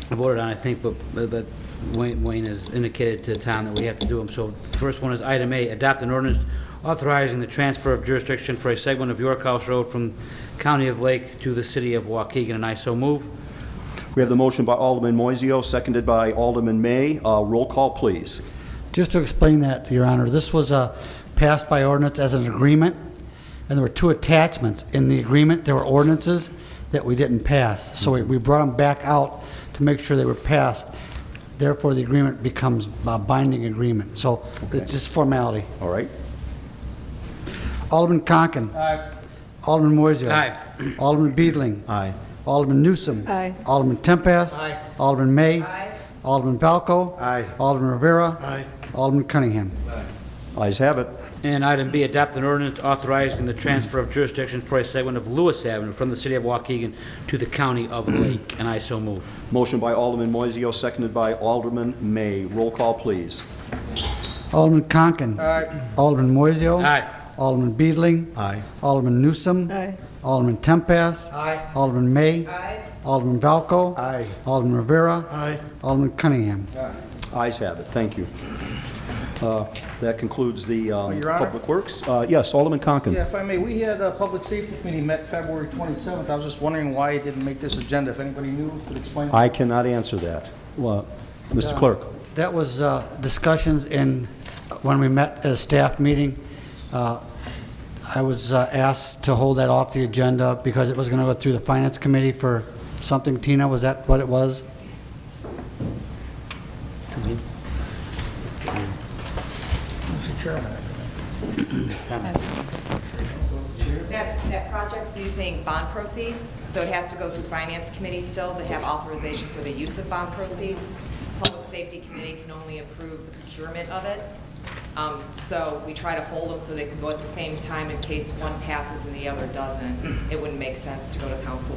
voted on, I think, but Wayne has indicated to the town that we have to do them. So the first one is item A, adopt an ordinance authorizing the transfer of jurisdiction for a segment of York House Road from County of Lake to the City of Waukegan, and I so move. We have the motion by Alderman Moiseo, seconded by Alderman May. Roll call, please. Just to explain that, Your Honor, this was passed by ordinance as an agreement, and there were two attachments in the agreement. There were ordinances that we didn't pass, so we brought them back out to make sure they were passed. Therefore, the agreement becomes a binding agreement. So it's just formality. All right. Alderman Conken. Aye. Alderman Moiseo. Aye. Alderman Beedling. Aye. Alderman Newsom. Aye. Alderman Tempest. Aye. Alderman May. Aye. Alderman Valco. Aye. Alderman Rivera. Aye. Alderman Cunningham. Ayes have it. And item B, adopt an ordinance authorizing the transfer of jurisdiction for a segment of Lewis Avenue from the City of Waukegan to the County of Lake, and I so move. Motion by Alderman Moiseo, seconded by Alderman May. Roll call, please. Alderman Conken. Aye. Alderman Moiseo. Aye. Alderman Beedling. Aye. Alderman Newsom. Aye. Alderman Tempest. Aye. Alderman May. Aye. Alderman Valco. Aye. Alderman Rivera. Aye. Alderman Cunningham. Ayes have it. Thank you. That concludes the Your Honor? Public Works. Yes, Alderman Conken. Yeah, if I may, we had a Public Safety Committee met February 27th. I was just wondering why it didn't make this agenda. If anybody knew, could explain. I cannot answer that. Mr. Clerk. That was discussions when we met at a staff meeting. I was asked to hold that off the agenda because it was going to go through the Finance Committee for something. Tina, was that what it was? Mr. Chairman. That project's using bond proceeds, so it has to go through Finance Committee still to have authorization for the use of bond proceeds. Public Safety Committee can only approve the procurement of it. So we try to hold them so they can go at the same time in case one passes and the other doesn't. It wouldn't make sense to go to council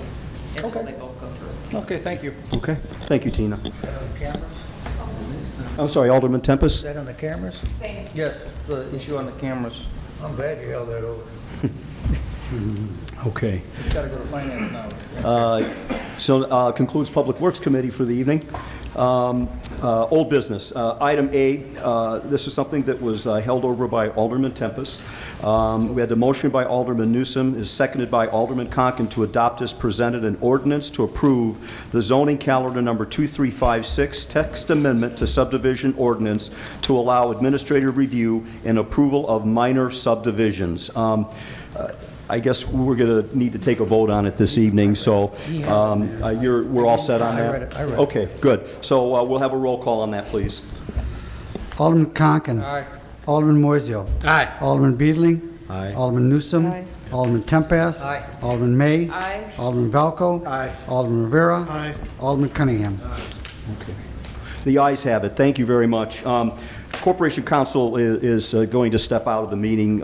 until Okay. they both go through. Okay, thank you. Okay. Thank you, Tina. Is that on the cameras? I'm sorry, Alderman Is Tempest? that on the cameras? Yes, it's the issue on the cameras. I'm glad you held that over. Okay. It's got to go to Finance now. So concludes Public Works Committee for the evening. Old business. Item A, this is something that was held over by Alderman Tempest. We had a motion by Alderman Newsom, is seconded by Alderman Conken to adopt as presented an ordinance to approve the zoning calendar number 2356 text amendment to subdivision ordinance to allow administrative review and approval of minor subdivisions. I guess we're going to need to take a vote on it this evening, so we're all set on that? I read it. Okay, good. So we'll have a roll call on that, please. Alderman Conken. Aye. Alderman Moiseo. Aye. Alderman Beedling. Aye. Alderman Newsom. Aye. Alderman Tempest. Aye. Alderman May. Aye. Alderman Valco. Aye. Alderman Rivera. Aye. Alderman Cunningham. Okay. The ayes have it. Thank you very much. Corporation Counsel is going to step out of the meeting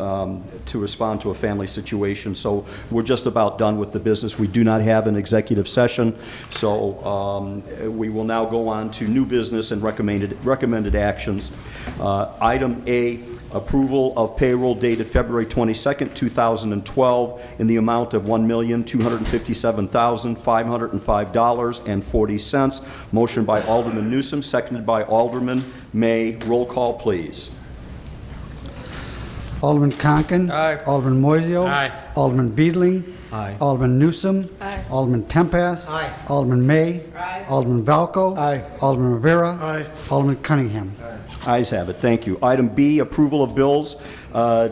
to respond to a family situation, so we're just about done with the business. We do not have an executive session, so we will now go on to new business and recommended actions. Item A, approval of payroll dated February 22nd, 2012 in the amount of $1,257,505.40. Motion by Alderman Newsom, seconded by Alderman May. Roll call, please. Alderman Conken. Aye. Alderman Moiseo. Aye. Alderman Beedling. Aye. Alderman Newsom. Aye. Alderman Tempest. Aye. Alderman May. Aye. Alderman Valco. Aye. Alderman Rivera. Aye. Alderman Cunningham. Ayes have it. Thank you. Item B, approval of bills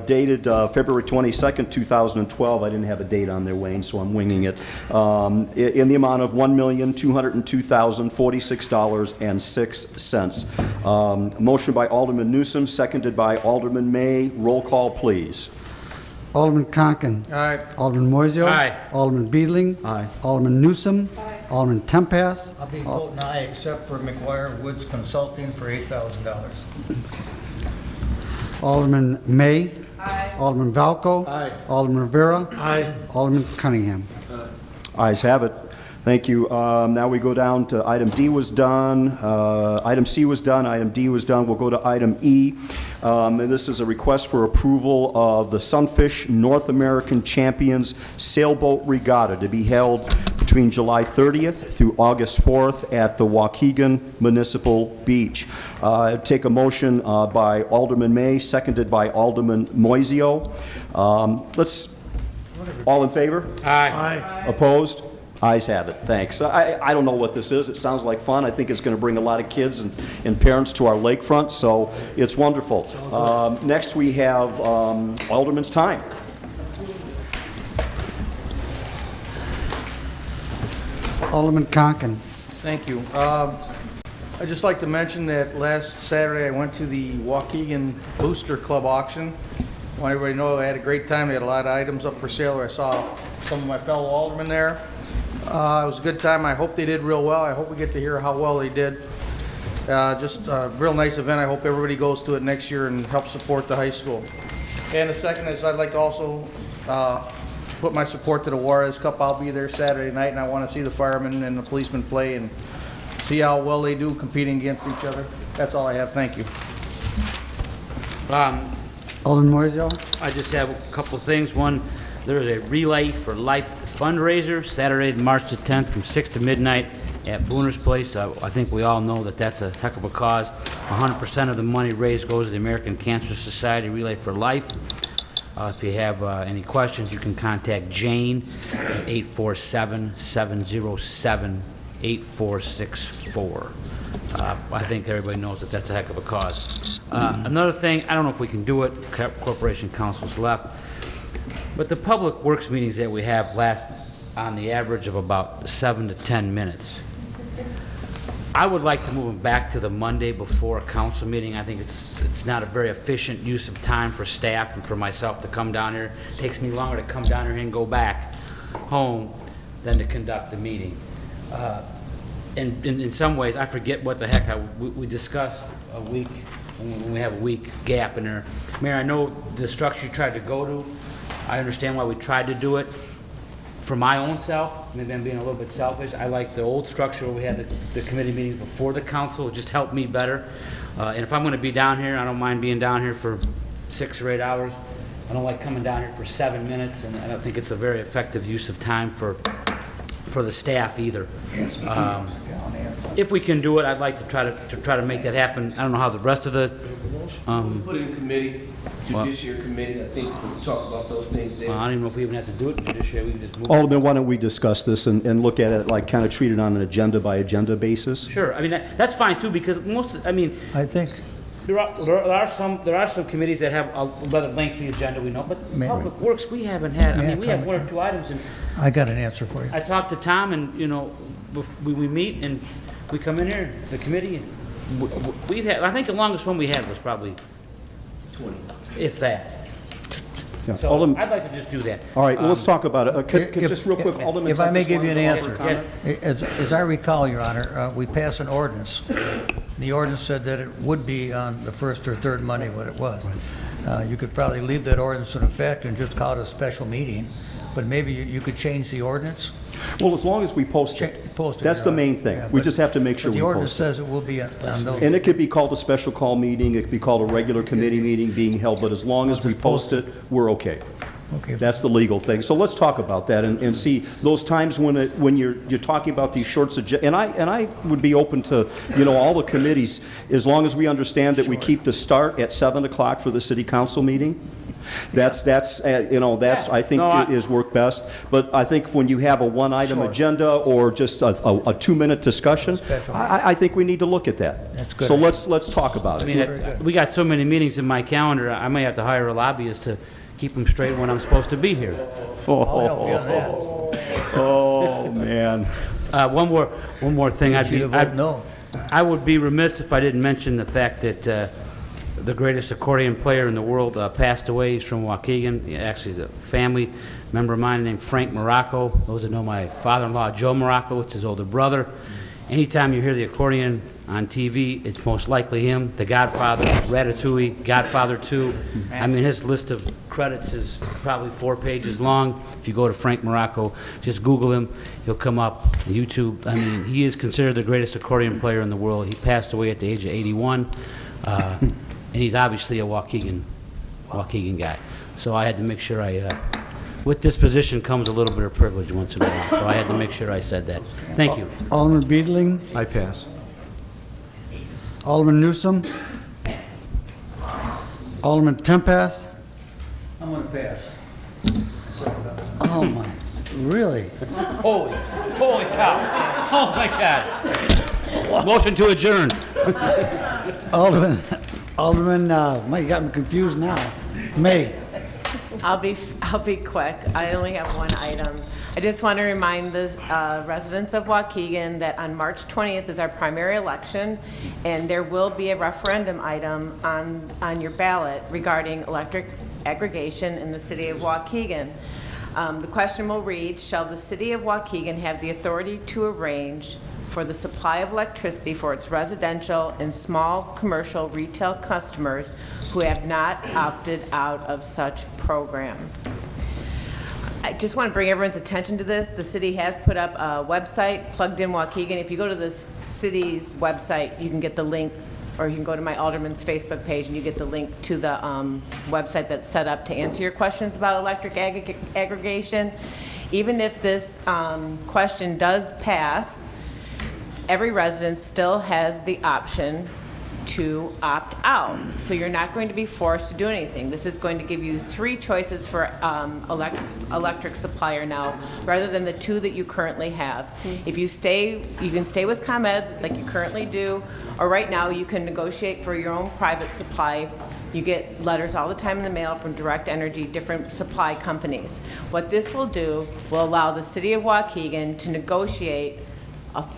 dated February 22nd, 2012. I didn't have a date on there, Wayne, so I'm winging it. In the amount of $1,202,046.06. Motion by Alderman Newsom, seconded by Alderman May. Roll call, please. Alderman Conken. Aye. Alderman Moiseo. Aye. Alderman Beedling. Aye. Alderman Newsom. Alderman Tempest. I'll be voting aye except for McGuire Woods Consulting for $8,000. Alderman May. Aye. Alderman Valco. Aye. Alderman Rivera. Aye. Alderman Cunningham. Ayes have it. Thank you. Now we go down to item D was done, item C was done, item D was done. We'll go to item E. And this is a request for approval of the Sunfish North American Champions Sailboat Regatta to be held between July 30th through August 4th at the Waukegan Municipal Beach. Take a motion by Alderman May, seconded by Alderman Moiseo. All in favor? Aye. Opposed? Ayes have it. Thanks. I don't know what this is. It sounds like fun. I think it's going to bring a lot of kids and parents to our lakefront, so it's wonderful. Next, we have Alderman's time. Alderman Conken. Thank you. I'd just like to mention that last Saturday I went to the Waukegan Booster Club auction. I want everybody to know I had a great time. They had a lot of items up for sale. I saw some of my fellow aldermen there. It was a good time. I hope they did real well. I hope we get to hear how well they did. Just a real nice event. I hope everybody goes to it next year and helps support the high school. And the second is I'd like to also put my support to the Juarez Cup. I'll be there Saturday night, and I want to see the firemen and the policemen play and see how well they do competing against each other. That's all I have. Thank you. Alderman Moiseo. I just have a couple of things. One, there is a Relay for Life fundraiser Saturday, March the 10th from 6 to midnight at Booner's Place. I think we all know that that's a heck of a cause. 100% of the money raised goes to the American Cancer Society Relay for Life. If you have any questions, you can contact Jane at 847-707-8464. I think everybody knows that that's a heck of a cause. Another thing, I don't know if we can do it, Corporation Council's left, but the public works meetings that we have last on the average of about 7 to 10 minutes. I would like to move them back to the Monday before a council meeting. I think it's not a very efficient use of time for staff and for myself to come down here. It takes me longer to come down here and go back home than to conduct the meeting. And in some ways, I forget what the heck we discussed a week, when we have a week gap in there. Mayor, I know the structure you tried to go to. I understand why we tried to do it. For my own self, maybe I'm being a little bit selfish, I like the old structure where we had the committee meetings before the council. It just helped me better. And if I'm going to be down here, I don't mind being down here for 6 or 8 hours. I don't like coming down here for 7 minutes, and I don't think it's a very effective use of time for the staff either. If we can do it, I'd like to try to make that happen. I don't know how the rest of the We put it in committee, Judiciary Committee. I think we talk about those things there. I don't even know if we even have to do it in Judiciary. We can just move. Alderman, why don't we discuss this and look at it, like kind of treat it on an agenda by agenda basis? Sure. I mean, that's fine too, because I think there are some committees that have a rather lengthy agenda, we know, but Public Works, we haven't had, we have 1 or 2 items, and I got an answer for you. I talked to Tom, and, we meet, and we come in here, the committee, and we've had, I think the longest one we had was probably 20. If that. Yeah. So Alderman, I'd like to just do that. all right, well, let's talk about it. Just real quick, Alderman. If I may Tempest give you an wanted to answer. comment? As I recall, Your Honor, we passed an ordinance. The ordinance said that it would be on the first or third Monday what it was. You could probably leave that ordinance in effect and just call it a special meeting, but maybe you could change the ordinance? Well, as long as we post it. That's the main thing. We just have to make sure we The ordinance post it. says it will be on those. And it could be called a special call meeting, it could be called a regular committee meeting being held, but as long as we post it, we're okay. Okay. That's the legal thing. So let's talk about that and see those times when you're talking about these shorts, and I would be open to, all the committees, as long as we understand that we keep the start at 7 o'clock for the city council meeting. That's I think is work best. But I think when you have a one-item agenda or just a 2-minute discussion, I think we need to look at that. That's good. So let's talk about it. We got so many meetings in my calendar, I may have to hire a lobbyist to keep them straight when I'm supposed to be here. I'll help you on that. Oh, man. One more thing. No. I would be remiss if I didn't mention the fact that the greatest accordion player in the world passed away. He's from Waukegan. Actually, he's a family member of mine named Frank Morocco. Those that know my father-in-law, Joe Morocco, it's his older brother. Anytime you hear the accordion on TV, it's most likely him, The Godfather, Ratatouille, Godfather 2. I mean, his list of credits is probably 4 pages long. If you go to Frank Morocco, just Google him, he'll come up. YouTube, I mean, he is considered the greatest accordion player in the world. He passed away at the age of 81, and he's obviously a Waukegan guy. So I had to make sure with this position comes a little bit of privilege once in a while, so I had to make sure I said that. Thank you. Alderman Beedling? I pass. Alderman Newsom? Alderman Tempest? I'm going to pass. Oh, my, really? Holy cow. Oh, my God. Motion to adjourn. Alderman, Mike, you got me confused now. May. I'll be quick. I only have one item. I just want to remind the residents of Waukegan that on March 20th is our primary election, and there will be a referendum item on your ballot regarding electric aggregation in the city of Waukegan. The question will read, shall the city of Waukegan have the authority to arrange for the supply of electricity for its residential and small commercial retail customers who have not opted out of such program? I just want to bring everyone's attention to this. The city has put up a website, Plugged In Waukegan. If you go to the city's website, you can get the link, or you can go to my alderman's Facebook page and you get the link to the website that's set up to answer your questions about electric aggregation. Even if this question does pass, every resident still has the option to opt out. So you're not going to be forced to do anything. This is going to give you 3 choices for electric supplier now, rather than the 2 that you currently have. If you stay, you can stay with ComEd like you currently do, or right now you can negotiate for your own private supply. You get letters all the time in the mail from Direct Energy, different supply companies. What this will do will allow the city of Waukegan to negotiate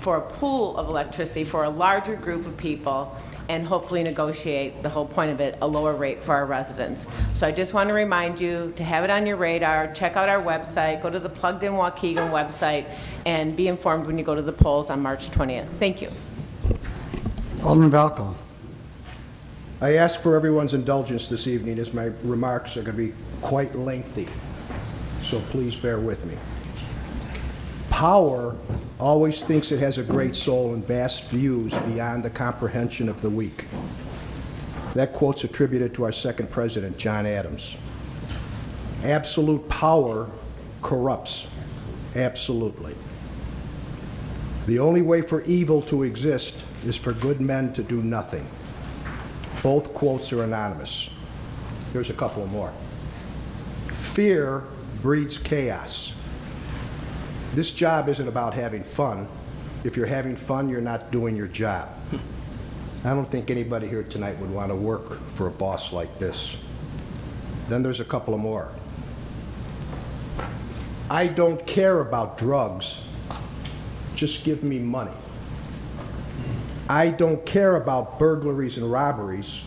for a pool of electricity for a larger group of people, and hopefully negotiate, the whole point of it, a lower rate for our residents. So I just want to remind you to have it on your radar, check out our website, go to the Plugged In Waukegan website, and be informed when you go to the polls on March 20th. Thank you. Alderman Valco. I ask for everyone's indulgence this evening as my remarks are going to be quite lengthy, so please bear with me. Power always thinks it has a great soul and vast views beyond the comprehension of the weak. That quote's attributed to our second president, John Adams. Absolute power corrupts, absolutely. The only way for evil to exist is for good men to do nothing. Both quotes are anonymous. Here's a couple more. Fear breeds chaos. This job isn't about having fun. If you're having fun, you're not doing your job. I don't think anybody here tonight would want to work for a boss like this. Then there's a couple of more. I don't care about drugs. Just give me money. I don't care about burglaries and robberies.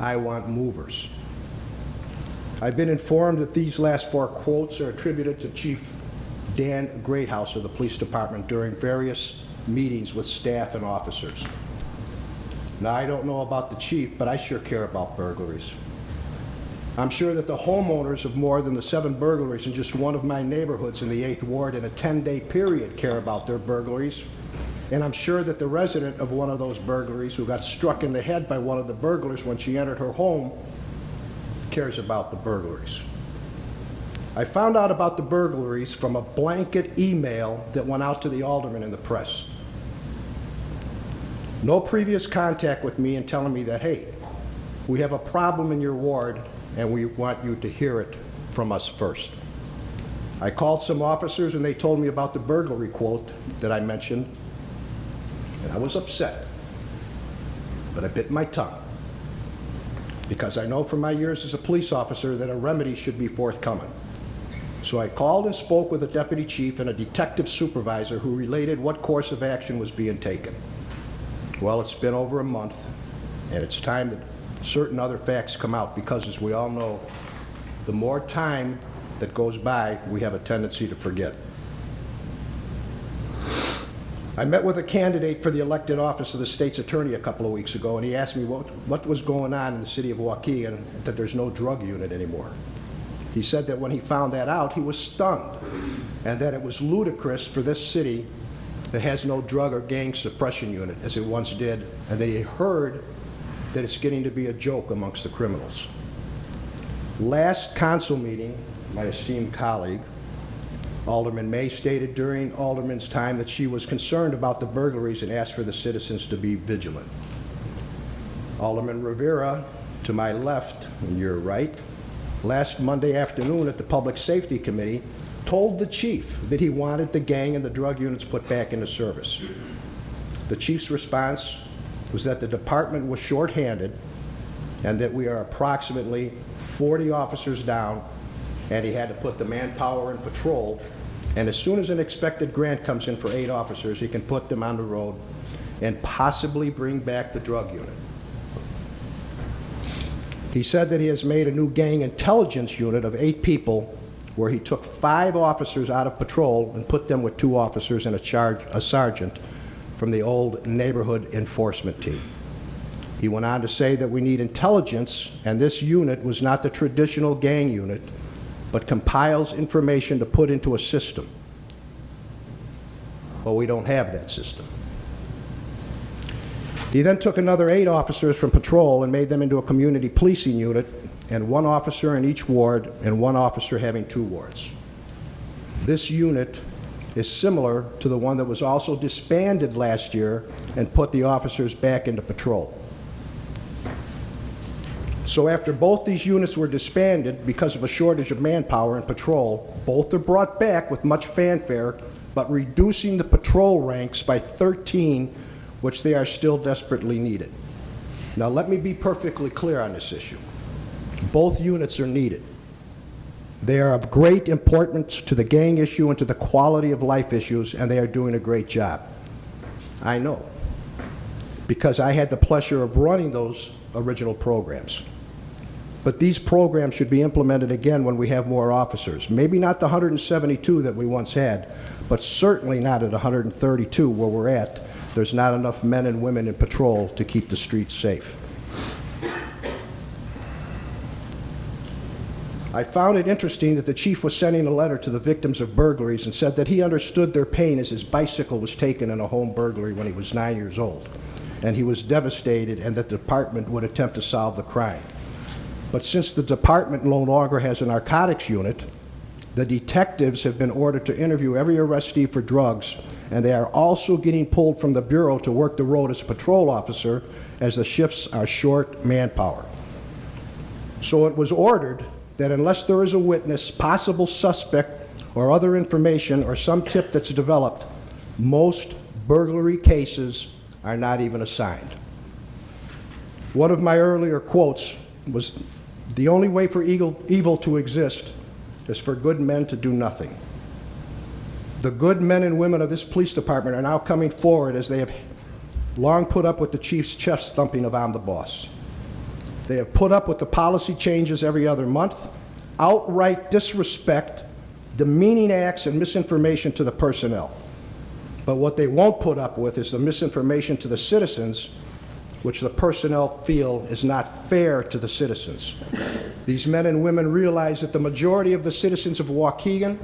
I want movers. I've been informed that these last 4 quotes are attributed to Chief Dan Greathouse of the police department during various meetings with staff and officers. Now, I don't know about the chief, but I sure care about burglaries. I'm sure that the homeowners of more than the 7 burglaries in just one of my neighborhoods in the 8th Ward in a 10-day period care about their burglaries. And I'm sure that the resident of one of those burglaries who got struck in the head by one of the burglars when she entered her home cares about the burglaries. I found out about the burglaries from a blanket email that went out to the aldermen and the press. No previous contact with me and telling me that, hey, we have a problem in your ward and we want you to hear it from us first. I called some officers and they told me about the burglary quote that I mentioned, and I was upset, but I bit my tongue because I know from my years as a police officer that a remedy should be forthcoming. So I called and spoke with a deputy chief and a detective supervisor who related what course of action was being taken. Well, it's been over a month, and it's time that certain other facts come out because, as we all know, the more time that goes by, we have a tendency to forget. I met with a candidate for the elected office of the state's attorney a couple of weeks ago, and he asked me what was going on in the city of Waukegan, that there's no drug unit anymore. He said that when he found that out, he was stunned, and that it was ludicrous for this city that has no drug or gang suppression unit as it once did, and that he heard that it's getting to be a joke amongst the criminals. Last council meeting, my esteemed colleague, Alderman May, stated during Alderman's time that she was concerned about the burglaries and asked for the citizens to be vigilant. Alderman Rivera, to my left and your right, last Monday afternoon at the Public Safety Committee, told the chief that he wanted the gang and the drug units put back into service. The chief's response was that the department was shorthanded and that we are approximately 40 officers down, and he had to put the manpower in patrol, and as soon as an expected grant comes in for 8 officers, he can put them on the road and possibly bring back the drug unit. He said that he has made a new gang intelligence unit of 8 people where he took 5 officers out of patrol and put them with 2 officers and a sergeant from the old neighborhood enforcement team. He went on to say that we need intelligence, and this unit was not the traditional gang unit, but compiles information to put into a system. Well, we don't have that system. He then took another 8 officers from patrol and made them into a community policing unit, and 1 officer in each ward and 1 officer having 2 wards. This unit is similar to the one that was also disbanded last year and put the officers back into patrol. So after both these units were disbanded because of a shortage of manpower in patrol, both are brought back with much fanfare, but reducing the patrol ranks by 13, which they are still desperately needed. Now let me be perfectly clear on this issue. Both units are needed. They are of great importance to the gang issue and to the quality of life issues, and they are doing a great job. I know, because I had the pleasure of running those original programs. But these programs should be implemented again when we have more officers. Maybe not the 172 that we once had, but certainly not at 132 where we're at. There's not enough men and women in patrol to keep the streets safe. I found it interesting that the chief was sending a letter to the victims of burglaries and said that he understood their pain as his bicycle was taken in a home burglary when he was 9 years old, and he was devastated, and that the department would attempt to solve the crime. But since the department no longer has a narcotics unit, the detectives have been ordered to interview every arrestee for drugs, and they are also getting pulled from the bureau to work the road as a patrol officer, as the shifts are short manpower. So it was ordered that unless there is a witness, possible suspect, or other information, or some tip that's developed, most burglary cases are not even assigned. One of my earlier quotes was, "The only way for evil to exist is for good men to do nothing." The good men and women of this police department are now coming forward, as they have long put up with the chief's chest thumping of "I'm the boss." They have put up with the policy changes every other month, outright disrespect, demeaning acts, and misinformation to the personnel. But what they won't put up with is the misinformation to the citizens, which the personnel feel is not fair to the citizens. These men and women realize that the majority of the citizens of Waukegan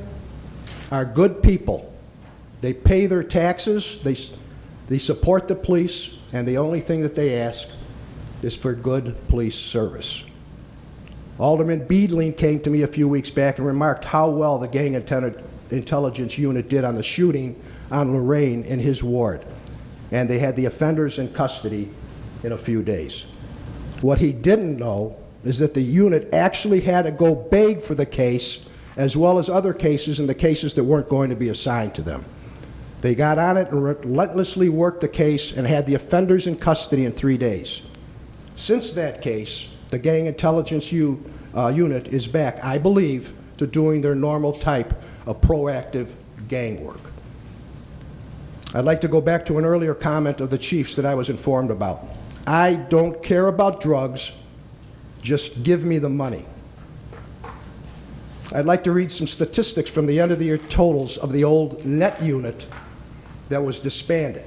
are good people. They pay their taxes, they support the police, and the only thing that they ask is for good police service. Alderman Beedling came to me a few weeks back and remarked how well the gang intelligence unit did on the shooting on Lorraine in his ward, and they had the offenders in custody in a few days. What he didn't know is that the unit actually had to go beg for the case, as well as other cases and the cases that weren't going to be assigned to them. They got on it and relentlessly worked the case and had the offenders in custody in 3 days. Since that case, the gang intelligence unit is back, I believe, to doing their normal type of proactive gang work. I'd like to go back to an earlier comment of the chiefs that I was informed about. I don't care about drugs, just give me the money. I'd like to read some statistics from the end of the year totals of the old net unit that was disbanded.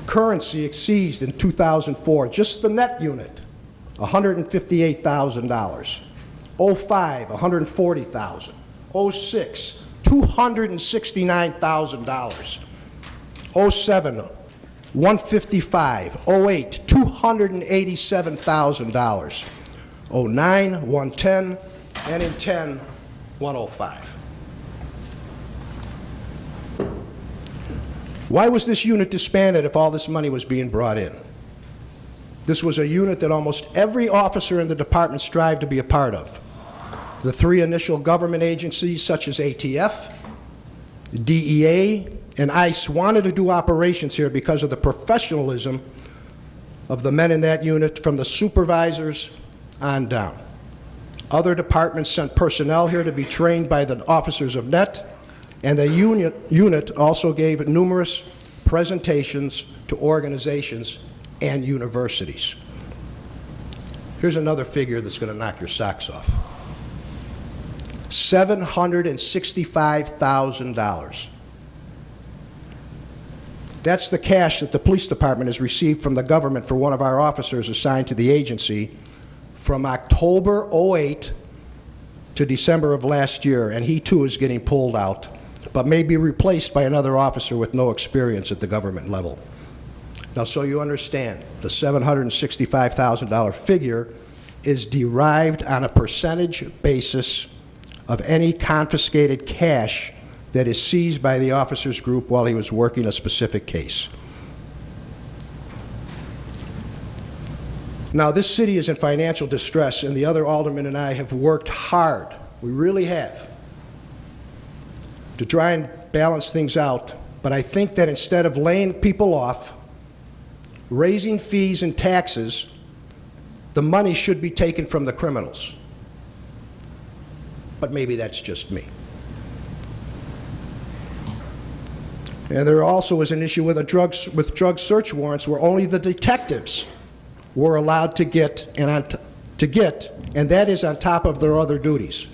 Currency exceeds in 2004, just the net unit, $158,000. 05, $140,000. 06, $269,000. 07, $155,000. 08, $287,000. 09, $110,000, and in 10, $105,000. Why was this unit disbanded if all this money was being brought in? This was a unit that almost every officer in the department strived to be a part of. The three initial government agencies, such as ATF, DEA, and ICE, wanted to do operations here because of the professionalism of the men in that unit, from the supervisors on down. Other departments sent personnel here to be trained by the officers of NET, and the unit also gave numerous presentations to organizations and universities. Here's another figure that's going to knock your socks off. $765,000. That's the cash that the police department has received from the government for one of our officers assigned to the agency from October 08 to December of last year, and he too is getting pulled out, but may be replaced by another officer with no experience at the government level. Now, so you understand, the $765,000 figure is derived on a percentage basis of any confiscated cash that is seized by the officers group while he was working a specific case. Now, this city is in financial distress, and the other aldermen and I have worked hard, we really have, to try and balance things out. But I think that instead of laying people off, raising fees and taxes, the money should be taken from the criminals. But maybe that's just me. And there also is an issue with drug search warrants where only the detectives were allowed to get, and that is on top of their other duties.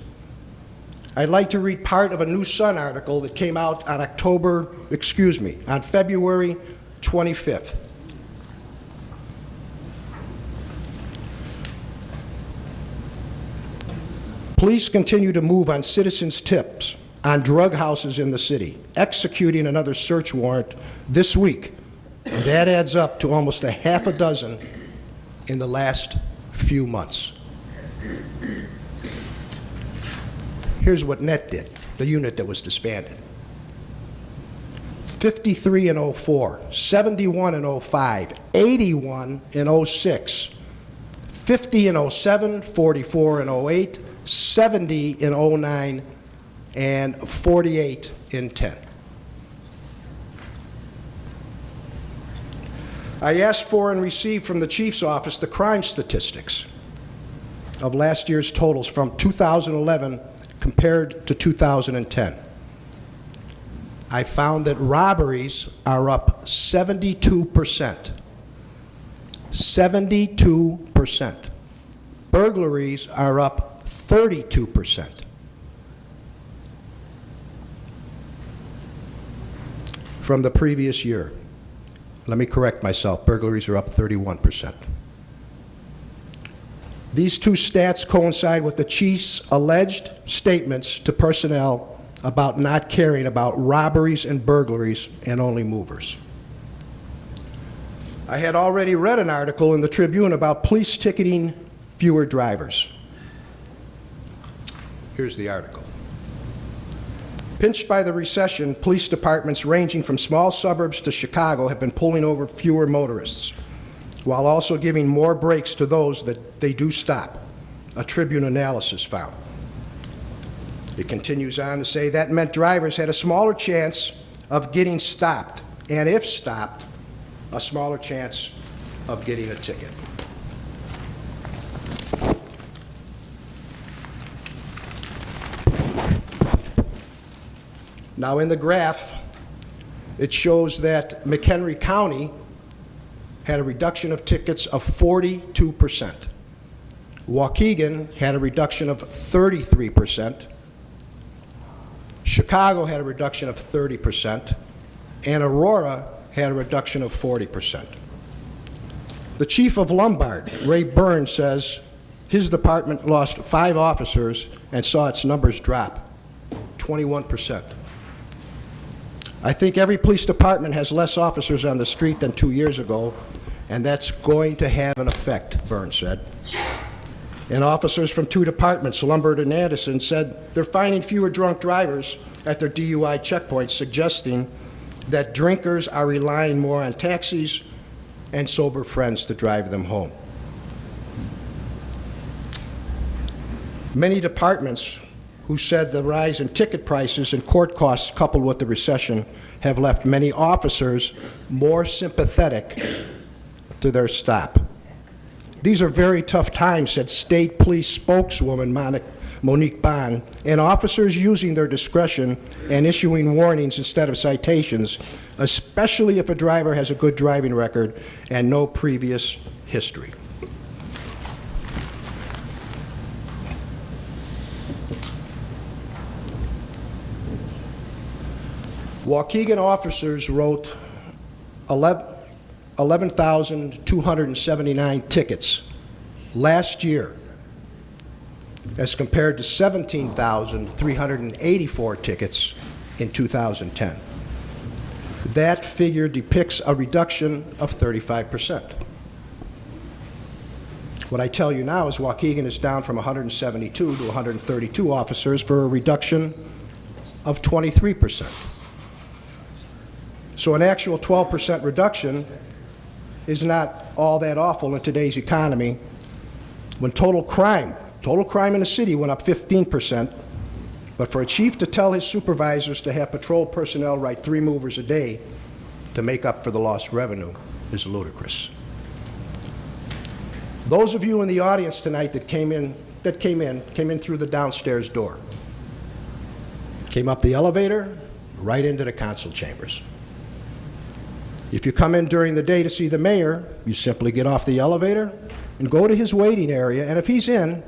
I'd like to read part of a New Sun article that came out on on February 25th. Police continue to move on citizens' tips on drug houses in the city, executing another search warrant this week. And that adds up to almost a half a dozen in the last few months. Here's what NET did, the unit that was disbanded. 53 in 04, 71 in 05, 81 in 06, 50 in 07, 44 in 08, 70 in 09, and 48 in 10. I asked for and received from the Chief's office the crime statistics of last year's totals from 2011 compared to 2010. I found that robberies are up 72%. 72%. Burglaries are up 32%. From the previous year. Let me correct myself, burglaries are up 31%. These two stats coincide with the chief's alleged statements to personnel about not caring about robberies and burglaries and only movers. I had already read an article in the Tribune about police ticketing fewer drivers. Here's the article. Pinched by the recession, police departments ranging from small suburbs to Chicago have been pulling over fewer motorists, while also giving more breaks to those that they do stop, a Tribune analysis found. It continues on to say that meant drivers had a smaller chance of getting stopped, and if stopped, a smaller chance of getting a ticket. Now in the graph, it shows that McHenry County had a reduction of tickets of 42%. Waukegan had a reduction of 33%. Chicago had a reduction of 30%, and Aurora had a reduction of 40%. The chief of Lombard, Ray Burns, says his department lost 5 officers and saw its numbers drop 21%. I think every police department has less officers on the street than 2 years ago, and that's going to have an effect, Burns said. And officers from 2 departments, Lombard and Anderson, said they're finding fewer drunk drivers at their DUI checkpoints, suggesting that drinkers are relying more on taxis and sober friends to drive them home. Many departments who said the rise in ticket prices and court costs coupled with the recession have left many officers more sympathetic to their stop. These are very tough times, said State Police spokeswoman Monique Bond, and officers using their discretion and issuing warnings instead of citations, especially if a driver has a good driving record and no previous history. Waukegan officers wrote 11,279 tickets last year, as compared to 17,384 tickets in 2010. That figure depicts a reduction of 35%. What I tell you now is Waukegan is down from 172 to 132 officers for a reduction of 23%. So an actual 12% reduction is not all that awful in today's economy when total crime in the city went up 15%, but for a chief to tell his supervisors to have patrol personnel write 3 movers a day to make up for the lost revenue is ludicrous. Those of you in the audience tonight that came in through the downstairs door, came up the elevator, right into the council chambers. If you come in during the day to see the mayor, you simply get off the elevator and go to his waiting area, and if he's in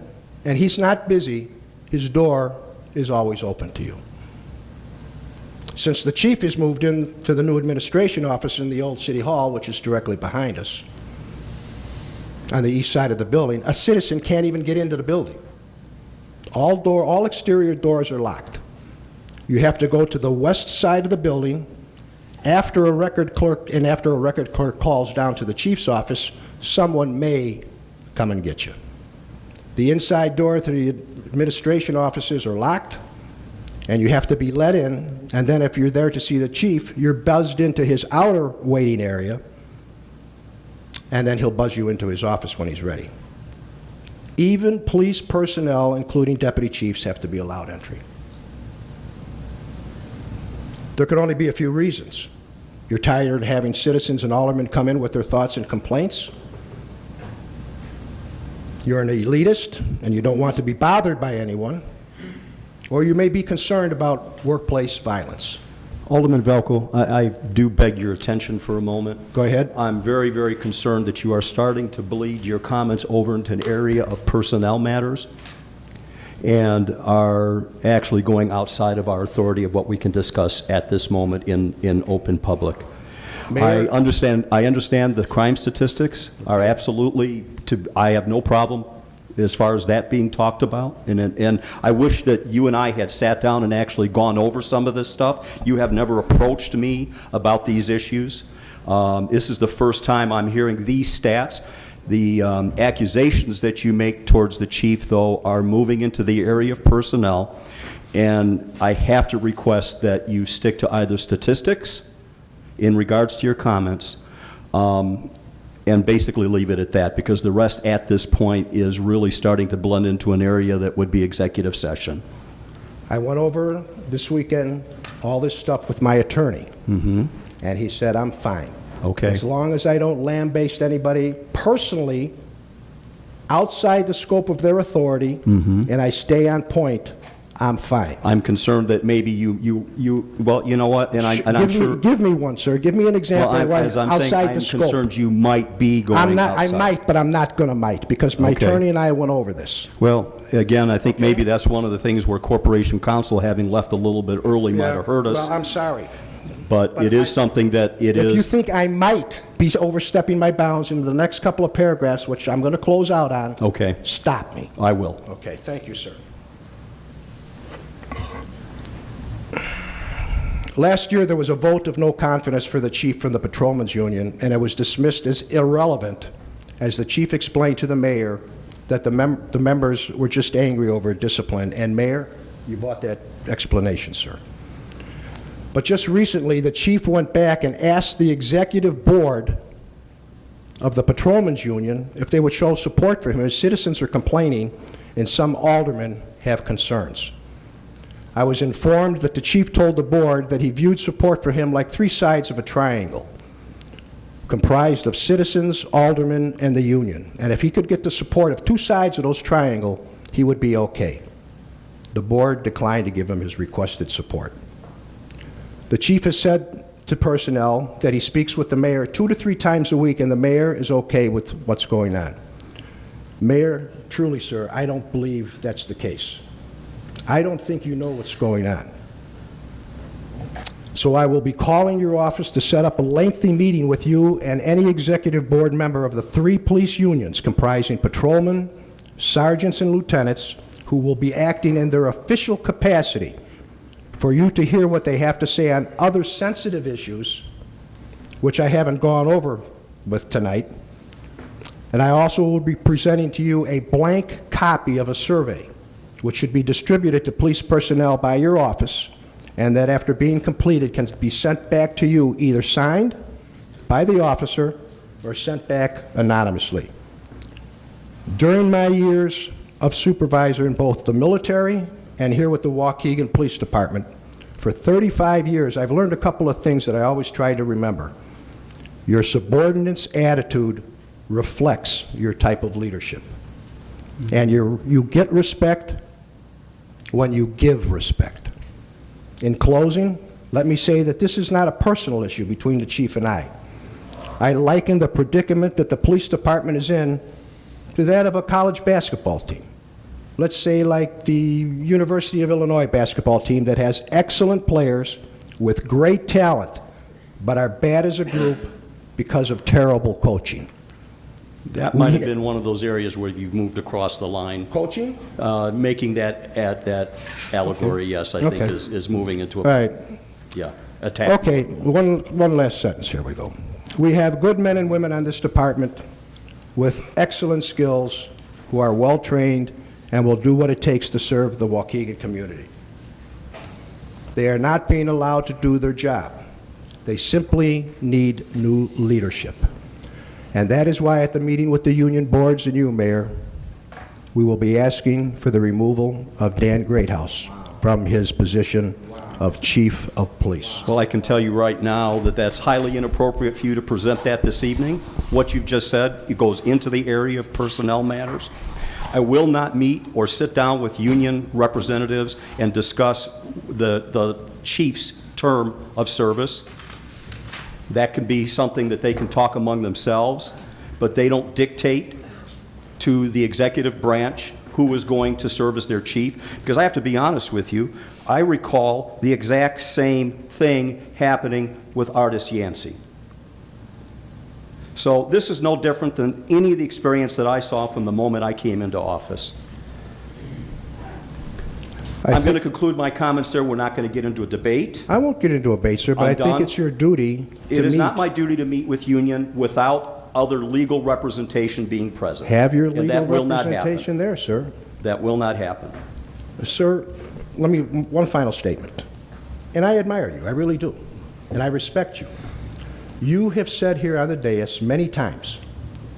and he's not busy, his door is always open to you. Since the chief has moved into the new administration office in the old city hall, which is directly behind us, on the east side of the building, a citizen can't even get into the building. All exterior doors are locked. You have to go to the west side of the building. After a record clerk calls down to the chief's office, someone may come and get you. The inside door to the administration offices are locked, and you have to be let in, and then if you're there to see the chief, you're buzzed into his outer waiting area, and then he'll buzz you into his office when he's ready. Even police personnel, including deputy chiefs, have to be allowed entry. There could only be a few reasons. You're tired of having citizens and aldermen come in with their thoughts and complaints. You're an elitist and you don't want to be bothered by anyone. Or you may be concerned about workplace violence. Alderman Velko, I do beg your attention for a moment. Go ahead. I'm very, very concerned that you are starting to bleed your comments over into an area of personnel matters and are actually going outside of our authority of what we can discuss at this moment in open public. Mayor? I understand the crime statistics are absolutely, I have no problem as far as that being talked about, and I wish that you and I had sat down and actually gone over some of this stuff. You have never approached me about these issues. This is the first time I'm hearing these stats. The accusations that you make towards the chief, though, are moving into the area of personnel, and I have to request that you stick to either statistics in regards to your comments and basically leave it at that, because the rest at this point is really starting to blend into an area that would be executive session. I went over this weekend all this stuff with my attorney, and he said, I'm fine. Okay. As long as I don't lambaste anybody personally outside the scope of their authority, and I stay on point, I'm fine. I'm concerned that maybe well, you know what, and I'm sure... Give me one, sir. Give me an example Well, right as I'm saying, outside the I'm scope. concerned you might be going outside. I might, but I'm not going to might, because my Okay. attorney and I went over this. Well, again, I think maybe that's one of the things where Corporation Counsel, having left a little bit early, might have hurt us. Well, I'm sorry. But it is something that it If you is... think I might be overstepping my bounds in the next couple of paragraphs, which I'm going to close out on, Okay, stop me. I will. Okay, thank you, sir. Last year, there was a vote of no confidence for the chief from the Patrolmen's Union, and it was dismissed as irrelevant, as the chief explained to the mayor that the members were just angry over discipline. And Mayor, you bought that explanation, sir. But just recently, the chief went back and asked the executive board of the Patrolmen's Union if they would show support for him, as citizens are complaining and some aldermen have concerns. I was informed that the chief told the board that he viewed support for him like three sides of a triangle, comprised of citizens, aldermen, and the union. And if he could get the support of two sides of those triangle, he would be okay. The board declined to give him his requested support. The chief has said to personnel that he speaks with the mayor 2 to 3 times a week, and the mayor is okay with what's going on. Mayor, truly, sir, I don't believe that's the case. I don't think you know what's going on. So I will be calling your office to set up a lengthy meeting with you and any executive board member of the 3 police unions comprising patrolmen, sergeants, and lieutenants who will be acting in their official capacity for you to hear what they have to say on other sensitive issues, which I haven't gone over with tonight. And I also will be presenting to you a blank copy of a survey, which should be distributed to police personnel by your office, and that after being completed can be sent back to you, either signed by the officer or sent back anonymously. During my years of supervisor in both the military and here with the Waukegan Police Department, for 35 years, I've learned a couple of things that I always try to remember. Your subordinate's attitude reflects your type of leadership. And you get respect when you give respect. In closing, let me say that this is not a personal issue between the chief and I. I liken the predicament that the police department is in to that of a college basketball team. Let's say like the University of Illinois basketball team that has excellent players with great talent, but are bad as a group because of terrible coaching. That might have been one of those areas where you've moved across the line. Coaching? Making that allegory, yes, I think is moving into a... Right. Yeah, attack. Okay, one last sentence, here we go. We have good men and women on this department with excellent skills who are well-trained and will do what it takes to serve the Waukegan community. They are not being allowed to do their job. They simply need new leadership. And that is why at the meeting with the union boards and you, Mayor, we will be asking for the removal of Dan Greathouse from his position of Chief of Police. Well, I can tell you right now that that's highly inappropriate for you to present that this evening. What you've just said, it goes into the area of personnel matters. I will not meet or sit down with union representatives and discuss the chief's term of service. That can be something that they can talk among themselves, but they don't dictate to the executive branch who is going to serve as their chief. Because I have to be honest with you, I recall the exact same thing happening with Artis Yancey. So this is no different than any of the experience that I saw from the moment I came into office. I'm going to conclude my comments there. We're not going to get into a debate. I won't get into a debate, sir, but I think it's your duty to meet. It is not my duty to meet with union without other legal representation being present. Have your And legal that will not representation there, sir. That will not happen. Sir, one final statement. And I admire you, I really do. And I respect you. You have said here on the dais many times,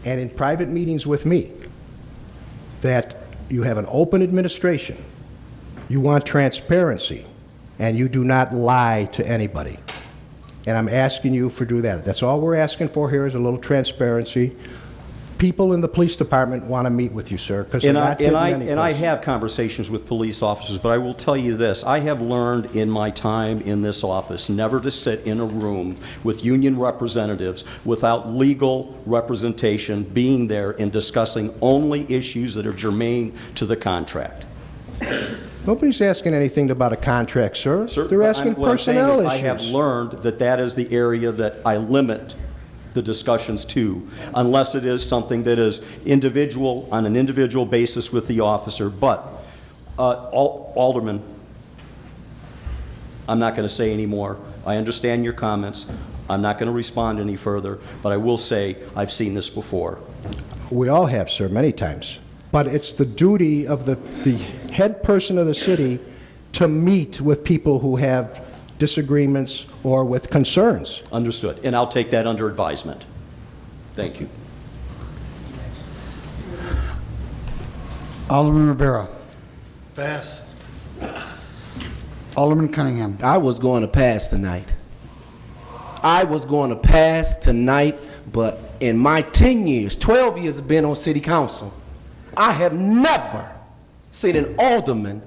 and in private meetings with me, that you have an open administration, you want transparency, and you do not lie to anybody. And I'm asking you to do that. That's all we're asking for here is a little transparency. people in the police department want to meet with you, sir, because they're not getting any And I places. have conversations with police officers, but I will tell you this, I have learned in my time in this office never to sit in a room with union representatives without legal representation being there and discussing only issues that are germane to the contract. Nobody's asking anything about a contract, sir. They're asking What I'm saying personnel is issues. I have learned that that is the area that I limit the discussions to, unless it is something that is individual, on an individual basis with the officer. But, Alderman, I'm not going to say any more. I understand your comments. I'm not going to respond any further, but I will say I've seen this before. We all have, sir, many times. But it's the duty of the head person of the city to meet with people who have disagreements or with concerns. Understood. And I'll take that under advisement. Thank you. Alderman Rivera. Pass. Alderman Cunningham. I was going to pass tonight. I was going to pass tonight, but in my 10 years, 12 years of being on city council, I have never seen an alderman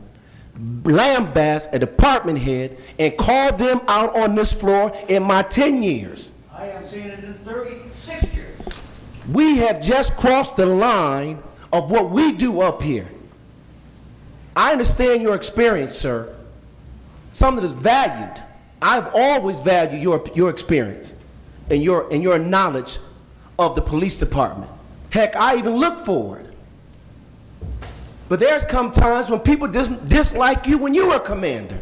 lambaste a department head and call them out on this floor in my 10 years. I haven't seen it in 36 years. We have just crossed the line of what we do up here. I understand your experience, sir. Something that's valued. I've always valued your experience and your knowledge of the police department. Heck, I even look forward. But there's come times when people dislike you when you were a commander.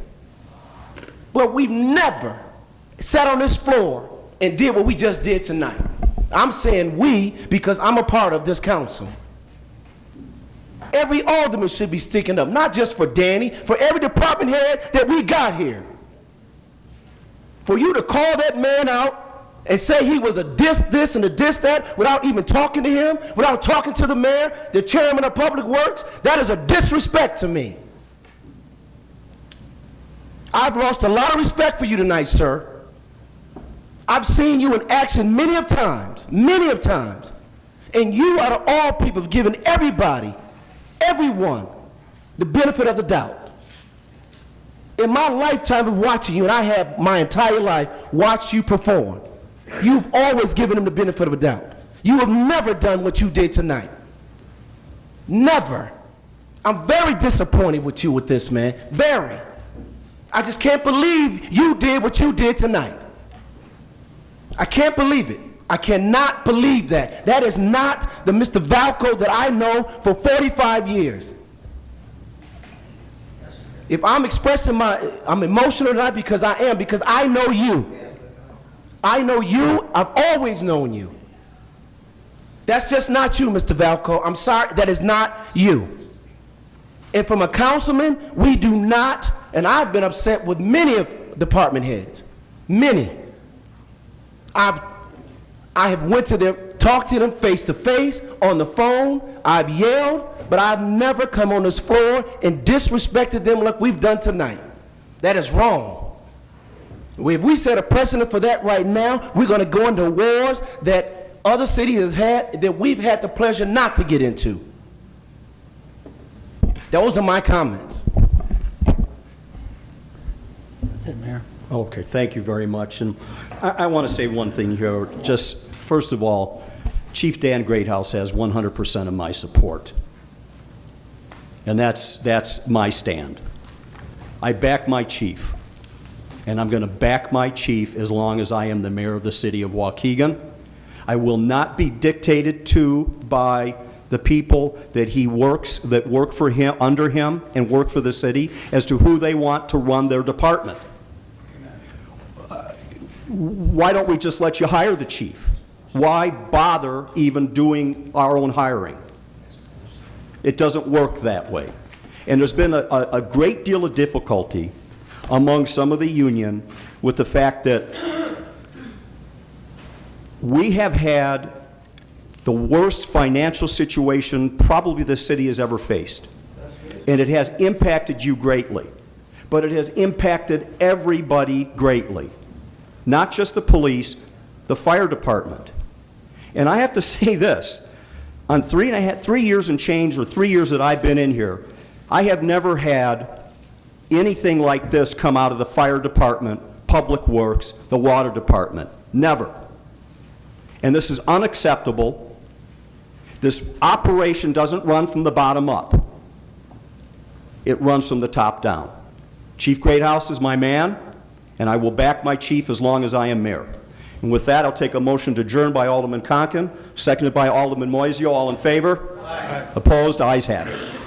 But we've never sat on this floor and did what we just did tonight. I'm saying we because I'm a part of this council. Every alderman should be sticking up, not just for Danny, for every department head that we got here. For you to call that man out and say he was a this and a that without even talking to him, without talking to the mayor, the chairman of Public Works, that is a disrespect to me. I've lost a lot of respect for you tonight, sir. I've seen you in action many of times, and you out of all people have given everybody, everyone, the benefit of the doubt. In my lifetime of watching you, and I have my entire life watched you perform, you've always given them the benefit of a doubt. You have never done what you did tonight. Never. I'm very disappointed with you with this, man. Very. I just can't believe you did what you did tonight. I can't believe it. I cannot believe that. That is not the Mr. Valco that I know for 45 years. If I'm expressing I'm emotional tonight because I am, because I know you. I know you, I've always known you. That's just not you, Mr. Valco. I'm sorry, that is not you. And from a councilman, we do not, and I've been upset with many of department heads, many. I have went to them, talked to them face to face, on the phone, I've yelled, but I've never come on this floor and disrespected them like we've done tonight. That is wrong. If we set a precedent for that right now, we're going to go into wars that other cities have had, that we've had the pleasure not to get into. Those are my comments. That's it, Mayor. Okay, thank you very much. And I want to say one thing here. Just first of all, Chief Dan Greathouse has 100% of my support. And that's my stand. I back my chief. And I'm going to back my chief as long as I am the mayor of the city of Waukegan. I will not be dictated to by the people that that work for him, under him, and work for the city as to who they want to run their department. Why don't we just let you hire the chief? Why bother even doing our own hiring? It doesn't work that way. And there's been a great deal of difficulty among some of the union with the fact that we have had the worst financial situation probably the city has ever faced. And it has impacted you greatly. But it has impacted everybody greatly. Not just the police, the fire department. And I have to say this, on 3 years and change, or 3 years that I've been in here, I have never had anything like this come out of the fire department, public works, the water department. Never. And this is unacceptable. This operation doesn't run from the bottom up. It runs from the top down. Chief Greathouse is my man, and I will back my chief as long as I am mayor. And with that, I'll take a motion to adjourn by Alderman Conken, seconded by Alderman Moiseo. All in favor? Aye. Opposed? Ayes have it.